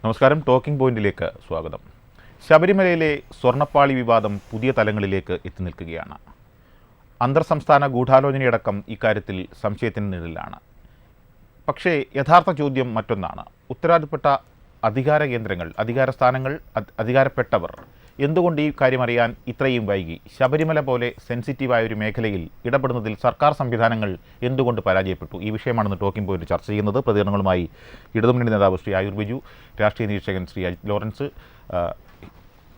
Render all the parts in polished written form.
നമസ്കാരം. ടോക്കിംഗ് പോയിന്റിലേക്ക് സ്വാഗതം. ശബരിമലയിലെ സ്വർണ്ണപ്പാളി വിവാദം പുതിയ തലങ്ങളിലേക്ക് എത്തി നിൽക്കുകയാണ്. അന്തർ സംസ്ഥാന ഗൂഢാലോചനയടക്കം ഇക്കാര്യത്തിൽ സംശയത്തിന് നിഴലിലാണ്. പക്ഷേ യഥാർത്ഥ ചോദ്യം മറ്റൊന്നാണ്. ഉത്തരവാദിത്തപ്പെട്ട അധികാര കേന്ദ്രങ്ങൾ, അധികാര സ്ഥാനങ്ങൾ, അധികാരപ്പെട്ടവർ എന്തുകൊണ്ട് ഈ കാര്യം അറിയാൻ ഇത്രയും വൈകി? ശബരിമല പോലെ സെൻസിറ്റീവായ ഒരു മേഖലയിൽ ഇടപെടുന്നതിൽ സർക്കാർ സംവിധാനങ്ങൾ എന്തുകൊണ്ട് പരാജയപ്പെട്ടു? ഈ വിഷയമാണ് ടോക്കിംഗ് പോയിന്റ് ചർച്ച ചെയ്യുന്നത്. പ്രതികരണങ്ങളുമായി ഇടതുമുന്നണി നേതാവ് ശ്രീ ആയൂർ ബിജു, രാഷ്ട്രീയ നിരീക്ഷകൻ ശ്രീ അജിത് ലോറൻസ്,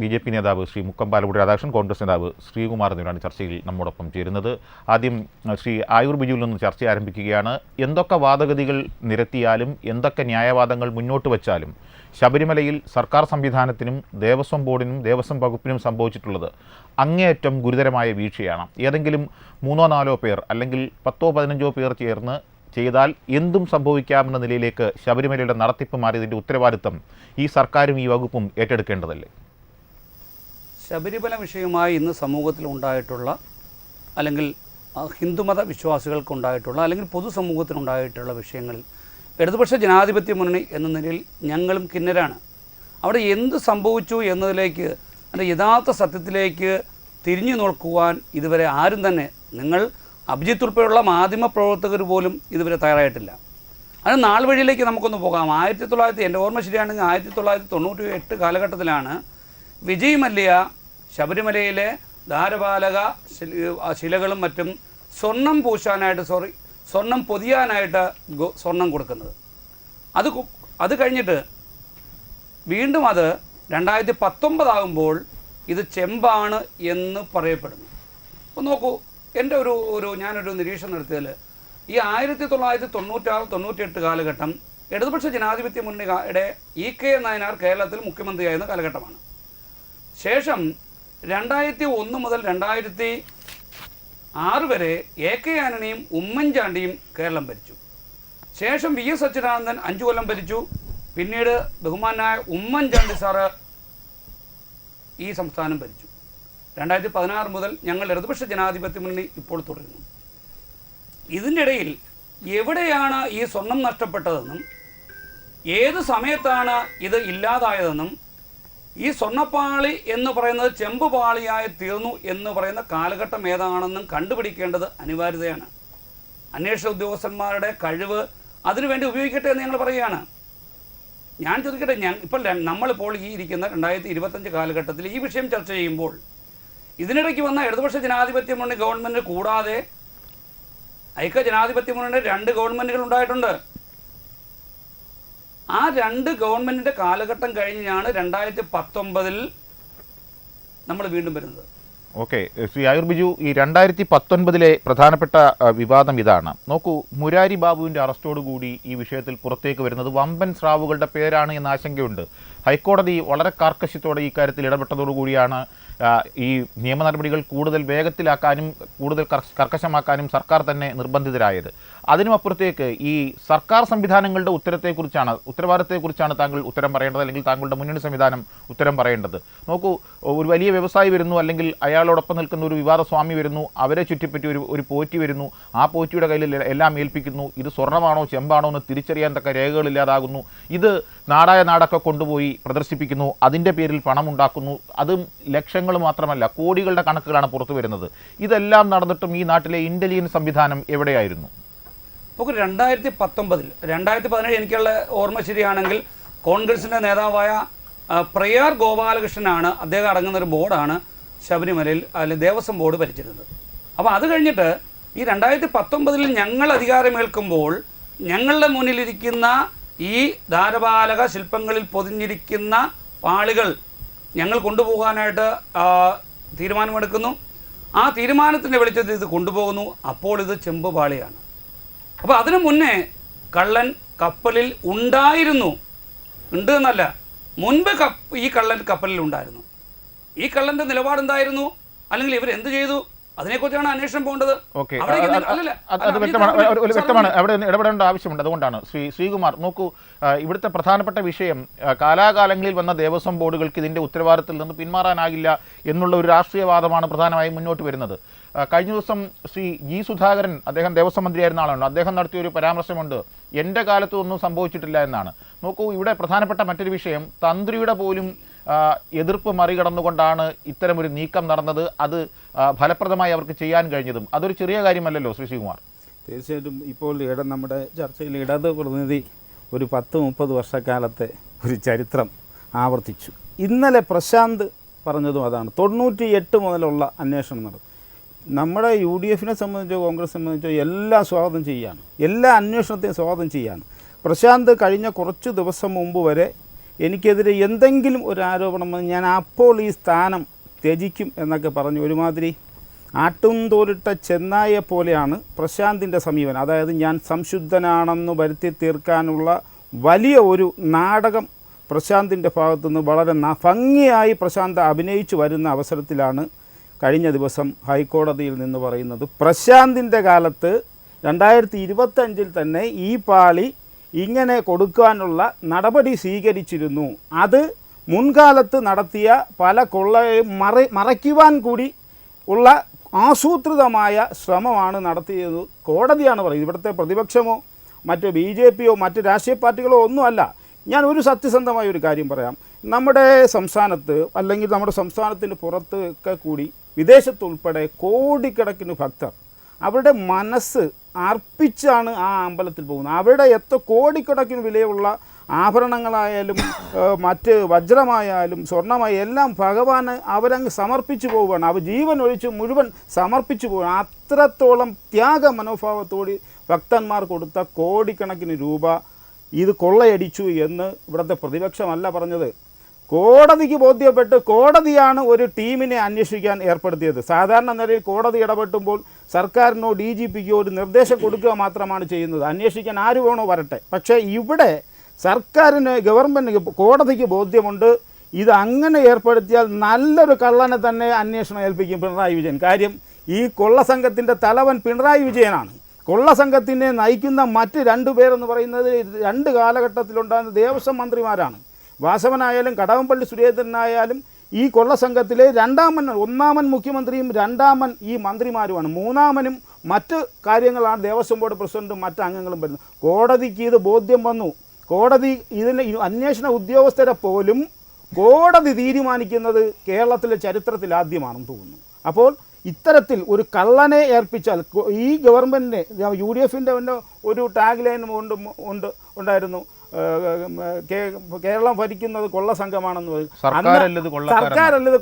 BJP നേതാവ് ശ്രീ മുക്കം പാലക്കുടി രാധാകൃഷ്ണൻ, കോൺഗ്രസ് നേതാവ് ശ്രീകുമാർ എന്നിവരാണ് ചർച്ചയിൽ നമ്മോടൊപ്പം ചേരുന്നത്. ആദ്യം ശ്രീ ആയൂർ ബിജുവിൽ നിന്ന് ചർച്ച ആരംഭിക്കുകയാണ്. എന്തൊക്കെ വാദഗതികൾ നിരത്തിയാലും, എന്തൊക്കെ ന്യായവാദങ്ങൾ മുന്നോട്ട് വച്ചാലും ശബരിമലയിൽ സർക്കാർ സംവിധാനത്തിനും ദേവസ്വം ബോർഡിനും ദേവസ്വം വകുപ്പിനും സംഭവിച്ചിട്ടുള്ളത് അങ്ങേയറ്റം ഗുരുതരമായ വീഴ്ചയാണ്. ഏതെങ്കിലും 3-4 പേർ അല്ലെങ്കിൽ 10-15 പേർ ചേർന്ന് ചെയ്താൽ എന്തും സംഭവിക്കാമെന്ന നിലയിലേക്ക് ശബരിമലയുടെ നടത്തിപ്പ് മാറിയതിൻ്റെ ഉത്തരവാദിത്തം ഈ സർക്കാരും ഈ വകുപ്പും ഏറ്റെടുക്കേണ്ടതല്ലേ? ശബരിമല വിഷയമായി ഇന്ന് സമൂഹത്തിൽ ഉണ്ടായിട്ടുള്ള, അല്ലെങ്കിൽ ഹിന്ദുമത വിശ്വാസികൾക്കുണ്ടായിട്ടുള്ള, അല്ലെങ്കിൽ പൊതുസമൂഹത്തിനുണ്ടായിട്ടുള്ള വിഷയങ്ങളിൽ ഇടതുപക്ഷ ജനാധിപത്യ മുന്നണി എന്ന നിലയിൽ ഞങ്ങളും കിന്നരാണ്. അവിടെ എന്ത് സംഭവിച്ചു എന്നതിലേക്ക്, അതിൻ്റെ യഥാർത്ഥ സത്യത്തിലേക്ക് തിരിഞ്ഞു നോക്കുവാൻ ഇതുവരെ ആരും തന്നെ, നിങ്ങൾ അഭിജിത്ത് ഉൾപ്പെടെയുള്ള മാധ്യമപ്രവർത്തകർ പോലും ഇതുവരെ തയ്യാറായിട്ടില്ല. അത് നാൾ വഴിയിലേക്ക് നമുക്കൊന്ന് പോകാം. എൻ്റെ ഓർമ്മ ശരിയാണെങ്കിൽ 1998 കാലഘട്ടത്തിലാണ് വിജയ് മല്യ ശബരിമലയിലെ ദ്വാരപാലക ശിലകളും മറ്റും സ്വർണം പൊതിയാനായിട്ട് സ്വർണം കൊടുക്കുന്നത്. അത് കഴിഞ്ഞിട്ട് വീണ്ടും അത് 2019 ആകുമ്പോൾ ഇത് ചെമ്പാണ് എന്ന് പറയപ്പെടുന്നു. അപ്പോൾ നോക്കൂ, എൻ്റെ ഞാനൊരു നിരീക്ഷണം നടത്തിയാൽ ഈ 1996-98 കാലഘട്ടം ഇടതുപക്ഷ ജനാധിപത്യ മുന്നണിയുടെ EK നായനാർ കേരളത്തിൽ മുഖ്യമന്ത്രിയായിരുന്ന കാലഘട്ടമാണ്. ശേഷം 2001 മുതൽ 2006 വരെ AK ആന്റണിയും ഉമ്മൻചാണ്ടിയും കേരളം ഭരിച്ചു. ശേഷം VS അച്യുതാനന്ദൻ 5 കൊല്ലം ഭരിച്ചു. പിന്നീട് ബഹുമാനായ ഉമ്മൻചാണ്ടി സാറ് ഈ സംസ്ഥാനം ഭരിച്ചു. 2016 മുതൽ ഞങ്ങൾ ഇടതുപക്ഷ ജനാധിപത്യ മുന്നണി ഇപ്പോൾ തുടരുന്നു. ഇതിൻ്റെ ഇടയിൽ എവിടെയാണ് ഈ സ്വർണം നഷ്ടപ്പെട്ടതെന്നും ഏത് സമയത്താണ് ഇത് ഇല്ലാതായതെന്നും ഈ സ്വർണ്ണപ്പാളി എന്ന് പറയുന്നത് ചെമ്പുപാളിയായി തീർന്നു എന്ന് പറയുന്ന കാലഘട്ടം ഏതാണെന്നും കണ്ടുപിടിക്കേണ്ടത് അനിവാര്യതയാണ്. അന്വേഷണ ഉദ്യോഗസ്ഥന്മാരുടെ കഴിവ് അതിനുവേണ്ടി ഉപയോഗിക്കട്ടെ എന്ന് ഞങ്ങൾ പറയുകയാണ്. ഞാൻ ചോദിക്കട്ടെ, നമ്മളിപ്പോൾ ഈ ഇരിക്കുന്ന 2025 കാലഘട്ടത്തിൽ ഈ വിഷയം ചർച്ച ചെയ്യുമ്പോൾ ഇതിനിടയ്ക്ക് വന്ന ഇടതുപക്ഷ ജനാധിപത്യ മുന്നണി ഗവൺമെൻറ് കൂടാതെ ഐക്യ ജനാധിപത്യ മുന്നണിയുടെ 2 ഗവൺമെൻറ്റുകൾ ഉണ്ടായിട്ടുണ്ട്. ആ 2 ഗവൺമെൻറ്റിൻ്റെ കാലഘട്ടം കഴിഞ്ഞാണ് 2019 നമ്മൾ വീണ്ടും വരുന്നത്. ഓക്കെ, ശ്രീ ആയൂർ ബിജു, ഈ 2019 പ്രധാനപ്പെട്ട വിവാദം ഇതാണ്. നോക്കൂ, മുരാരി ബാബുവിൻ്റെ അറസ്റ്റോടുകൂടി ഈ വിഷയത്തിൽ പുറത്തേക്ക് വരുന്നത് വമ്പൻ സ്രാവുകളുടെ പേരാണ് എന്ന ആശങ്കയുണ്ട്. ഹൈക്കോടതി വളരെ കാർക്കശ്യത്തോടെ ഈ കാര്യത്തിൽ ഇടപെട്ടതോടുകൂടിയാണ് ഈ നിയമ നടപടികൾ കൂടുതൽ വേഗത്തിലാക്കാനും കൂടുതൽ കർക്കശമാക്കാനും സർക്കാർ തന്നെ നിർബന്ധിതരായത്. അതിനുമപ്പുറത്തേക്ക് ഈ സർക്കാർ സംവിധാനങ്ങളുടെ ഉത്തരവാദിത്തത്തെക്കുറിച്ചാണ് താങ്കൾ ഉത്തരം പറയേണ്ടത്, അല്ലെങ്കിൽ താങ്കളുടെ മുന്നണി സംവിധാനം ഉത്തരം പറയേണ്ടത്. നോക്കൂ, ഒരു വലിയ വ്യവസായി വരുന്നു, അല്ലെങ്കിൽ അയാളോടൊപ്പം നിൽക്കുന്ന ഒരു വിവാദസ്വാമി വരുന്നു, അവരെ ചുറ്റിപ്പറ്റി ഒരു പോറ്റി വരുന്നു, ആ പോറ്റിയുടെ കയ്യിൽ എല്ലാം ഏൽപ്പിക്കുന്നു. ഇത് സ്വർണ്ണമാണോ ചെമ്പാണോ എന്ന് തിരിച്ചറിയാൻ തക്ക രേഖകളില്ലാതാകുന്നു. ഇത് നാടായ നാടൊക്കെ കൊണ്ടുപോയി പ്രദർശിപ്പിക്കുന്നു, അതിൻ്റെ പേരിൽ പണം ഉണ്ടാക്കുന്നു. അതും ലക്ഷങ്ങൾ മാത്രമല്ല, കോടികളുടെ കണക്കുകളാണ് പുറത്തു വരുന്നത്. ഇതെല്ലാം നടന്നിട്ടും ഈ നാട്ടിലെ ഇന്റലിജൻസ് സംവിധാനം എവിടെയായിരുന്നു? നമുക്ക് 2017 എനിക്കുള്ള ഓർമ്മ ശരിയാണെങ്കിൽ കോൺഗ്രസിൻ്റെ നേതാവായ പ്രയാർ ഗോപാലകൃഷ്ണനാണ്, അദ്ദേഹം അടങ്ങുന്നൊരു ബോർഡാണ് ശബരിമലയിൽ അല്ലെങ്കിൽ ദേവസ്വം ബോർഡ് ഭരിച്ചിരുന്നത്. അപ്പോൾ അത് കഴിഞ്ഞിട്ട് ഈ 2019 ഞങ്ങൾ അധികാരമേൽക്കുമ്പോൾ ഞങ്ങളുടെ മുന്നിലിരിക്കുന്ന ഈ ദ്വാരപാലക ശില്പങ്ങളിൽ പൊതിഞ്ഞിരിക്കുന്ന പാളികൾ ഞങ്ങൾ കൊണ്ടുപോകാനായിട്ട് തീരുമാനമെടുക്കുന്നു. ആ തീരുമാനത്തിൻ്റെ വെളിച്ചത്തിൽ ഇത് കൊണ്ടുപോകുന്നു. അപ്പോൾ ഇത് ചെമ്പ് പാളിയാണ്. അപ്പോൾ അതിനു മുന്നേ കള്ളൻ കപ്പലിൽ ഉണ്ടായിരുന്നു, ഉണ്ട് എന്നല്ല, മുൻപ് ഈ കള്ളൻ കപ്പലിൽ ഉണ്ടായിരുന്നു. ഈ കള്ളൻ്റെ നിലപാടെന്തായിരുന്നു, അല്ലെങ്കിൽ ഇവരെന്ത് ചെയ്തു, അതിനെക്കുറിച്ചാണ് അന്വേഷണം പോകേണ്ടത്. ഓക്കെ, അത് വ്യക്തമാണ്. അവിടെ ഇടപെടേണ്ട ആവശ്യമുണ്ട്. അതുകൊണ്ടാണ് ശ്രീകുമാർ നോക്കൂ, ഇവിടുത്തെ പ്രധാനപ്പെട്ട വിഷയം കാലാകാലങ്ങളിൽ വന്ന ദേവസ്വം ബോർഡുകൾക്ക് ഇതിൻ്റെ ഉത്തരവാദിത്തത്തിൽ നിന്ന് പിന്മാറാനാകില്ല എന്നുള്ള ഒരു രാഷ്ട്രീയവാദമാണ് പ്രധാനമായും മുന്നോട്ട് വരുന്നത്. കഴിഞ്ഞ ദിവസം ശ്രീ ജി സുധാകരൻ, അദ്ദേഹം ദേവസ്വം മന്ത്രിയായിരുന്ന ആളാണ്, അദ്ദേഹം നടത്തിയൊരു പരാമർശമുണ്ട്, എൻ്റെ കാലത്ത് ഒന്നും സംഭവിച്ചിട്ടില്ല എന്നാണ്. നോക്കൂ, ഇവിടെ പ്രധാനപ്പെട്ട മറ്റൊരു വിഷയം, തന്ത്രിയുടെ പോലും എതിർപ്പ് മറികടന്നുകൊണ്ടാണ് ഇത്തരമൊരു നീക്കം നടന്നത്. അത് ഫലപ്രദമായി അവർക്ക് ചെയ്യാൻ കഴിഞ്ഞതും അതൊരു ചെറിയ കാര്യമല്ലല്ലോ ശ്രീകുമാർ. തീർച്ചയായിട്ടും ഇപ്പോൾ നമ്മുടെ ചർച്ചയിൽ ഇടത് പ്രതിനിധി ഒരു 10-30 വർഷക്കാലത്തെ ഒരു ചരിത്രം ആവർത്തിച്ചു. ഇന്നലെ പ്രശാന്ത് പറഞ്ഞതും അതാണ്. 98 മുതലുള്ള അന്വേഷണം നടന്നു. നമ്മുടെ UDF-നെ സംബന്ധിച്ചോ കോൺഗ്രസ് സംബന്ധിച്ചോ എല്ലാം സ്വാഗതം ചെയ്യുകയാണ്, എല്ലാ അന്വേഷണത്തെയും സ്വാഗതം ചെയ്യുകയാണ്. പ്രശാന്ത് കഴിഞ്ഞ കുറച്ച് ദിവസം മുമ്പ് വരെ എനിക്കെതിരെ എന്തെങ്കിലും ഒരു ആരോപണം ഞാൻ അപ്പോൾ ഈ സ്ഥാനം ത്യജിക്കും എന്നൊക്കെ പറഞ്ഞു ഒരുമാതിരി ആട്ടും തോലിട്ട ചെന്നായെ പോലെയാണ് പ്രശാന്തിൻ്റെ സമീപനം. അതായത് ഞാൻ സംശുദ്ധനാണെന്ന് വരുത്തി തീർക്കാനുള്ള വലിയ ഒരു നാടകം പ്രശാന്തിൻ്റെ ഭാഗത്തുനിന്ന് വളരെ ഭംഗിയായി പ്രശാന്ത് അഭിനയിച്ചു വരുന്ന അവസരത്തിലാണ് കഴിഞ്ഞ ദിവസം ഹൈക്കോടതിയിൽ നിന്ന് പറയുന്നത് പ്രശാന്തിൻ്റെ കാലത്ത് 2025 തന്നെ ഈ പാളി ഇങ്ങനെ കൊടുക്കാനുള്ള നടപടി സ്വീകരിച്ചിരുന്നു. അത് മുൻകാലത്ത് നടത്തിയ പല കൊള്ളയും മറയ്ക്കുവാൻ കൂടി ഉള്ള ആസൂത്രിതമായ ശ്രമമാണ് നടത്തിയത് കോടതിയാണ് പറയുന്നത്. ഇവിടുത്തെ പ്രതിപക്ഷമോ മറ്റ് BJP-യോ മറ്റ് രാഷ്ട്രീയ പാർട്ടികളോ ഒന്നുമല്ല. ഞാൻ ഒരു സത്യസന്ധമായ ഒരു കാര്യം പറയാം. നമ്മുടെ സംസ്ഥാനത്ത് അല്ലെങ്കിൽ നമ്മുടെ സംസ്ഥാനത്തിന് പുറത്ത് ഒക്കെ കൂടി വിദേശത്തുൾപ്പെടെ കോടിക്കണക്കിന് ഭക്തർ അവരുടെ മനസ്സ് അർപ്പിച്ചാണ് ആ അമ്പലത്തിൽ പോകുന്നത്. അവരുടെ എത്ര കോടിക്കണക്കിന് വിലയുള്ള ആഭരണങ്ങളായാലും മറ്റ് വജ്രമായാലും സ്വർണ്ണമായാലും എല്ലാം ഭഗവാന് അവരങ്ങ് സമർപ്പിച്ചു പോവുകയാണ്. അവർ ജീവൻ ഒഴിച്ച് മുഴുവൻ സമർപ്പിച്ചു പോവുകയാണ്. അത്രത്തോളം ത്യാഗ മനോഭാവത്തോടെ ഭക്തന്മാർ കൊടുത്ത കോടിക്കണക്കിന് രൂപ ഇത് കൊള്ളയടിച്ചു എന്ന് ഇവിടുത്തെ പ്രതിപക്ഷമല്ല പറഞ്ഞത്. കോടതിക്ക് ബോധ്യപ്പെട്ട് കോടതിയാണ് ഒരു ടീമിനെ അന്വേഷിക്കാൻ ഏർപ്പെടുത്തിയത്. സാധാരണ നിലയിൽ കോടതി ഇടപെട്ടുമ്പോൾ സർക്കാരിനോ DGP-ക്കോ ഒരു നിർദ്ദേശം കൊടുക്കുക മാത്രമാണ് ചെയ്യുന്നത്, അന്വേഷിക്കാൻ ആര് വേണോ വരട്ടെ. പക്ഷേ ഇവിടെ സർക്കാരിന് ഗവൺമെൻറ് കോടതിക്ക് ബോധ്യമുണ്ട് ഇത് അങ്ങനെ ഏർപ്പെടുത്തിയാൽ നല്ലൊരു കള്ളനെ തന്നെ അന്വേഷണം ഏൽപ്പിക്കും പിണറായി വിജയൻ. കാര്യം ഈ കൊള്ളസംഘത്തിൻ്റെ തലവൻ പിണറായി വിജയനാണ്. കൊള്ളസംഘത്തിനെ നയിക്കുന്ന മറ്റ് 2 പേരെന്ന് പറയുന്നത് 2 കാലഘട്ടത്തിലുണ്ടാകുന്ന ദേവസ്വം മന്ത്രിമാരാണ്. വാസവനായാലും കടകംപള്ളി സുരേന്ദ്രനായാലും ഈ കൊള്ളസംഘത്തിലെ 1-മൻ മുഖ്യമന്ത്രിയും 2-മൻ ഈ മന്ത്രിമാരുമാണ്. 3-മനും മറ്റ് കാര്യങ്ങളാണ് ദേവസ്വം ബോർഡ് പ്രസിഡന്റും മറ്റ് അംഗങ്ങളും വരുന്നത്. കോടതിക്ക് ഇത് ബോധ്യം വന്നു. കോടതി ഇതിന് അന്വേഷണ ഉദ്യോഗസ്ഥരെ പോലും കോടതി തീരുമാനിക്കുന്നത് കേരളത്തിലെ ചരിത്രത്തിൽ ആദ്യമാണെന്ന് തോന്നുന്നു. അപ്പോൾ ഇത്തരത്തിൽ ഒരു കള്ളനെ ഏൽപ്പിച്ചാൽ ഈ ഗവൺമെൻറ്റിനെ UDF-ൻ്റെ ഒരു ടാഗ് ലൈൻ ഉണ്ടായിരുന്നു, കേരളം ഭരിക്കുന്നത് കൊള്ളസംഘമാണെന്ന് പറയും. സർക്കാരല്ലത്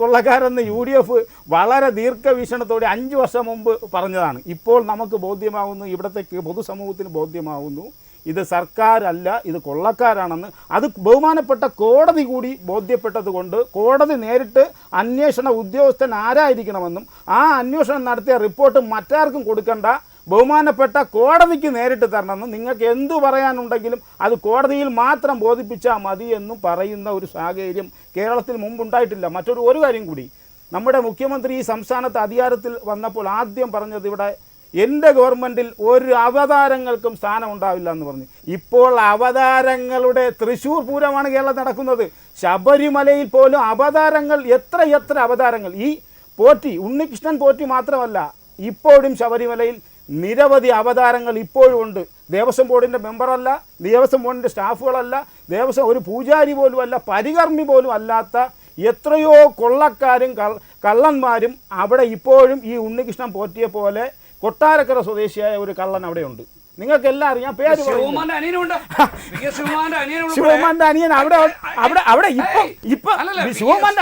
കൊള്ളക്കാരെന്ന് UDF വളരെ ദീർഘവീക്ഷണത്തോടെ 5 വർഷം മുമ്പ് പറഞ്ഞതാണ്. ഇപ്പോൾ നമുക്ക് ബോധ്യമാവുന്നു, ഇവിടുത്തെ പൊതുസമൂഹത്തിന് ബോധ്യമാവുന്നു ഇത് സർക്കാരല്ല, ഇത് കൊള്ളക്കാരാണെന്ന്. അത് ബഹുമാനപ്പെട്ട കോടതി കൂടി ബോധ്യപ്പെട്ടത് കൊണ്ട് കോടതി നേരിട്ട് അന്വേഷണ ഉദ്യോഗസ്ഥൻ ആരായിരിക്കണമെന്നും ആ അന്വേഷണം നടത്തിയ റിപ്പോർട്ട് മറ്റാർക്കും കൊടുക്കേണ്ട, ബഹുമാനപ്പെട്ട കോടതിക്ക് നേരിട്ട് തരണമെന്നും നിങ്ങൾക്ക് എന്തു പറയാനുണ്ടെങ്കിലും അത് കോടതിയിൽ മാത്രം ബോധിപ്പിച്ചാൽ മതി എന്നും പറയുന്ന ഒരു സാഹചര്യം കേരളത്തിൽ മുമ്പുണ്ടായിട്ടില്ല. ഒരു കാര്യം കൂടി, നമ്മുടെ മുഖ്യമന്ത്രി ഈ സംസ്ഥാനത്ത് അധികാരത്തിൽ വന്നപ്പോൾ ആദ്യം പറഞ്ഞത് ഇവിടെ എൻ്റെ ഗവൺമെൻറ്റിൽ ഒരു അവതാരങ്ങൾക്കും സ്ഥാനം ഉണ്ടാവില്ല എന്ന് പറഞ്ഞു. ഇപ്പോൾ അവതാരങ്ങളുടെ തൃശ്ശൂർ പൂരമാണ് കേരളത്തിൽ നടക്കുന്നത്. ശബരിമലയിൽ പോലും അവതാരങ്ങൾ എത്ര അവതാരങ്ങൾ. ഈ പോറ്റി ഉണ്ണികൃഷ്ണൻ പോറ്റി മാത്രമല്ല, ഇപ്പോഴും ശബരിമലയിൽ നിരവധി അവതാരങ്ങൾ ഇപ്പോഴും ഉണ്ട്. ദേവസ്വം ബോർഡിൻ്റെ മെമ്പറല്ല, ദേവസ്വം ബോർഡിൻ്റെ സ്റ്റാഫുകളല്ല, ദേവസ്വം ഒരു പൂജാരി പോലും അല്ല, പരികർമ്മി പോലും അല്ലാത്ത എത്രയോ കൊള്ളക്കാരും കള്ളന്മാരും അവിടെ ഇപ്പോഴും ഈ ഉണ്ണികൃഷ്ണൻ പോറ്റിയെ പോലെ കൊട്ടാരക്കര സ്വദേശിയായ ഒരു കള്ളൻ അവിടെയുണ്ട്. നിങ്ങൾക്ക് എല്ലാം അറിയാം, പേര് ശിവകുമാറിന്റെ അനിയൻ അവിടെ ശിവകുമാറിന്റെ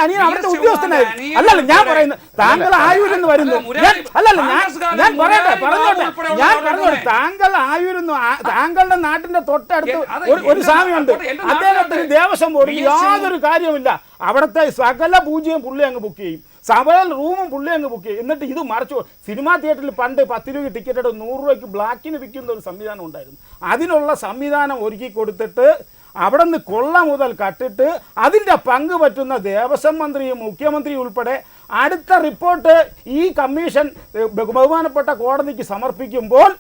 അനിയൻ അവിടുത്തെ ഉദ്യോഗസ്ഥനായിരുന്നു. അല്ലല്ല, ഞാൻ പറയുന്നത് താങ്കൾ ആയൂരെന്ന് വരുന്നു. അല്ലല്ല, ഞാൻ പറഞ്ഞോട്ടെ താങ്കൾ ആയൂരെന്ന്, താങ്കളുടെ നാട്ടിന്റെ തൊട്ടടുത്ത് ഒരു സ്വാമിയുണ്ട്, അദ്ദേഹത്തിന് ദേവസ്വം ബോർഡിൽ യാതൊരു കാര്യവുമില്ല. അവിടുത്തെ സകല പൂജയും പുള്ളി അങ്ങ് ബുക്ക് ചെയ്യും, സകല റൂമും പുള്ളി അങ്ങ് ബുക്ക് ചെയ്യും. എന്നിട്ട് ഇത് മറിച്ചു. സിനിമാ തിയേറ്ററിൽ പണ്ട് 10 രൂപ ടിക്കറ്റ് എടുത്ത് 100 രൂപയ്ക്ക് ബ്ലാക്കിന് വിൽക്കുന്ന ഒരു സംവിധാനം ഉണ്ടായിരുന്നു. അതിനുള്ള സംവിധാനം ഒരുക്കി കൊടുത്തിട്ട് അവിടെ നിന്ന് കൊള്ള മുതൽ കട്ടിട്ട് അതിൻ്റെ പങ്ക് പറ്റുന്ന ദേവസ്വം മന്ത്രിയും മുഖ്യമന്ത്രിയും ഉൾപ്പെടെ അടുത്ത റിപ്പോർട്ട് ഈ കമ്മീഷൻ ബഹുമാനപ്പെട്ട കോടതിക്ക് സമർപ്പിക്കുമ്പോൾ